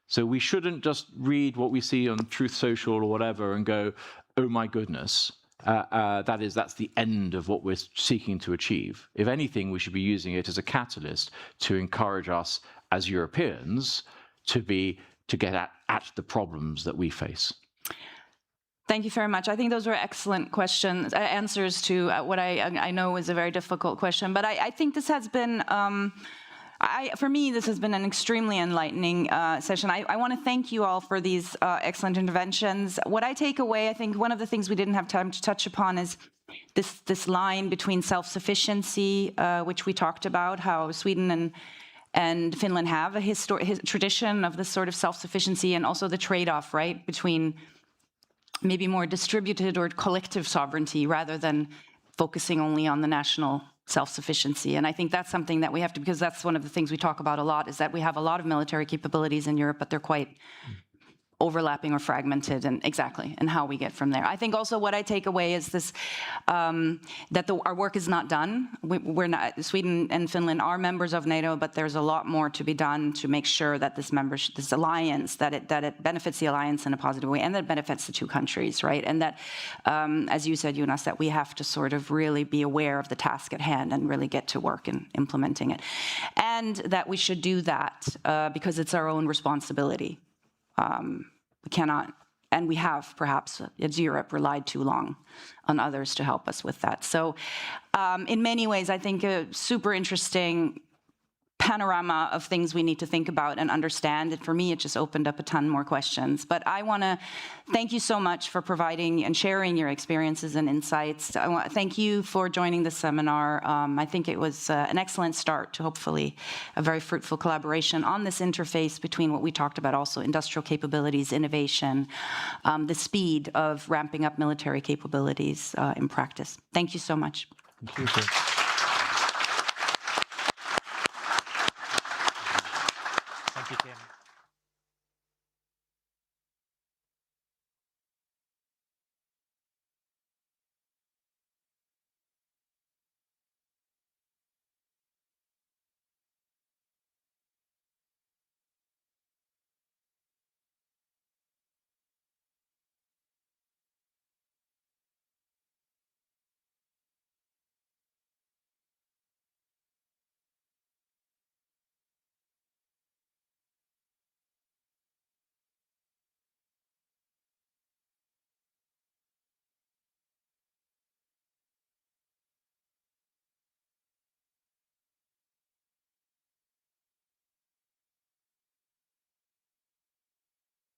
D: So we shouldn't just read what we see on Truth Social or whatever and go, oh my goodness, that's the end of what we're seeking to achieve. If anything, we should be using it as a catalyst to encourage us as Europeans to get at the problems that we face.
A: Thank you very much. I think those were excellent questions, answers to what I know is a very difficult question. But I think this has been, for me, this has been an extremely enlightening session. I want to thank you all for these excellent interventions. What I take away, I think one of the things we didn't have time to touch upon is this line between self-sufficiency, which we talked about, how Sweden and Finland have a tradition of this sort of self-sufficiency, and also the trade-off, right, between maybe more distributed or collective sovereignty rather than focusing only on the national self-sufficiency. And I think that's something that we have to, because that's one of the things we talk about a lot, is that we have a lot of military capabilities in Europe, but they're quite overlapping or fragmented, and how we get from there. I think also what I take away is this, that our work is not done. We're not, Sweden and Finland are members of NATO, but there's a lot more to be done to make sure that this membership, this alliance, that it benefits the alliance in a positive way, and that it benefits the two countries, right? And that, as you said, Jonas, that we have to sort of really be aware of the task at hand and really get to work in implementing it. And that we should do that because it's our own responsibility. We cannot, and we have perhaps, as Europe, relied too long on others to help us with that. So in many ways, I think a super interesting panorama of things we need to think about and understand. And for me, it just opened up a ton more questions. But I want to thank you so much for providing and sharing your experiences and insights. I want to thank you for joining the seminar. I think it was an excellent start to hopefully a very fruitful collaboration on this interface between what we talked about, also industrial capabilities, innovation, the speed of ramping up military capabilities in practice. Thank you so much.
B: Thank you.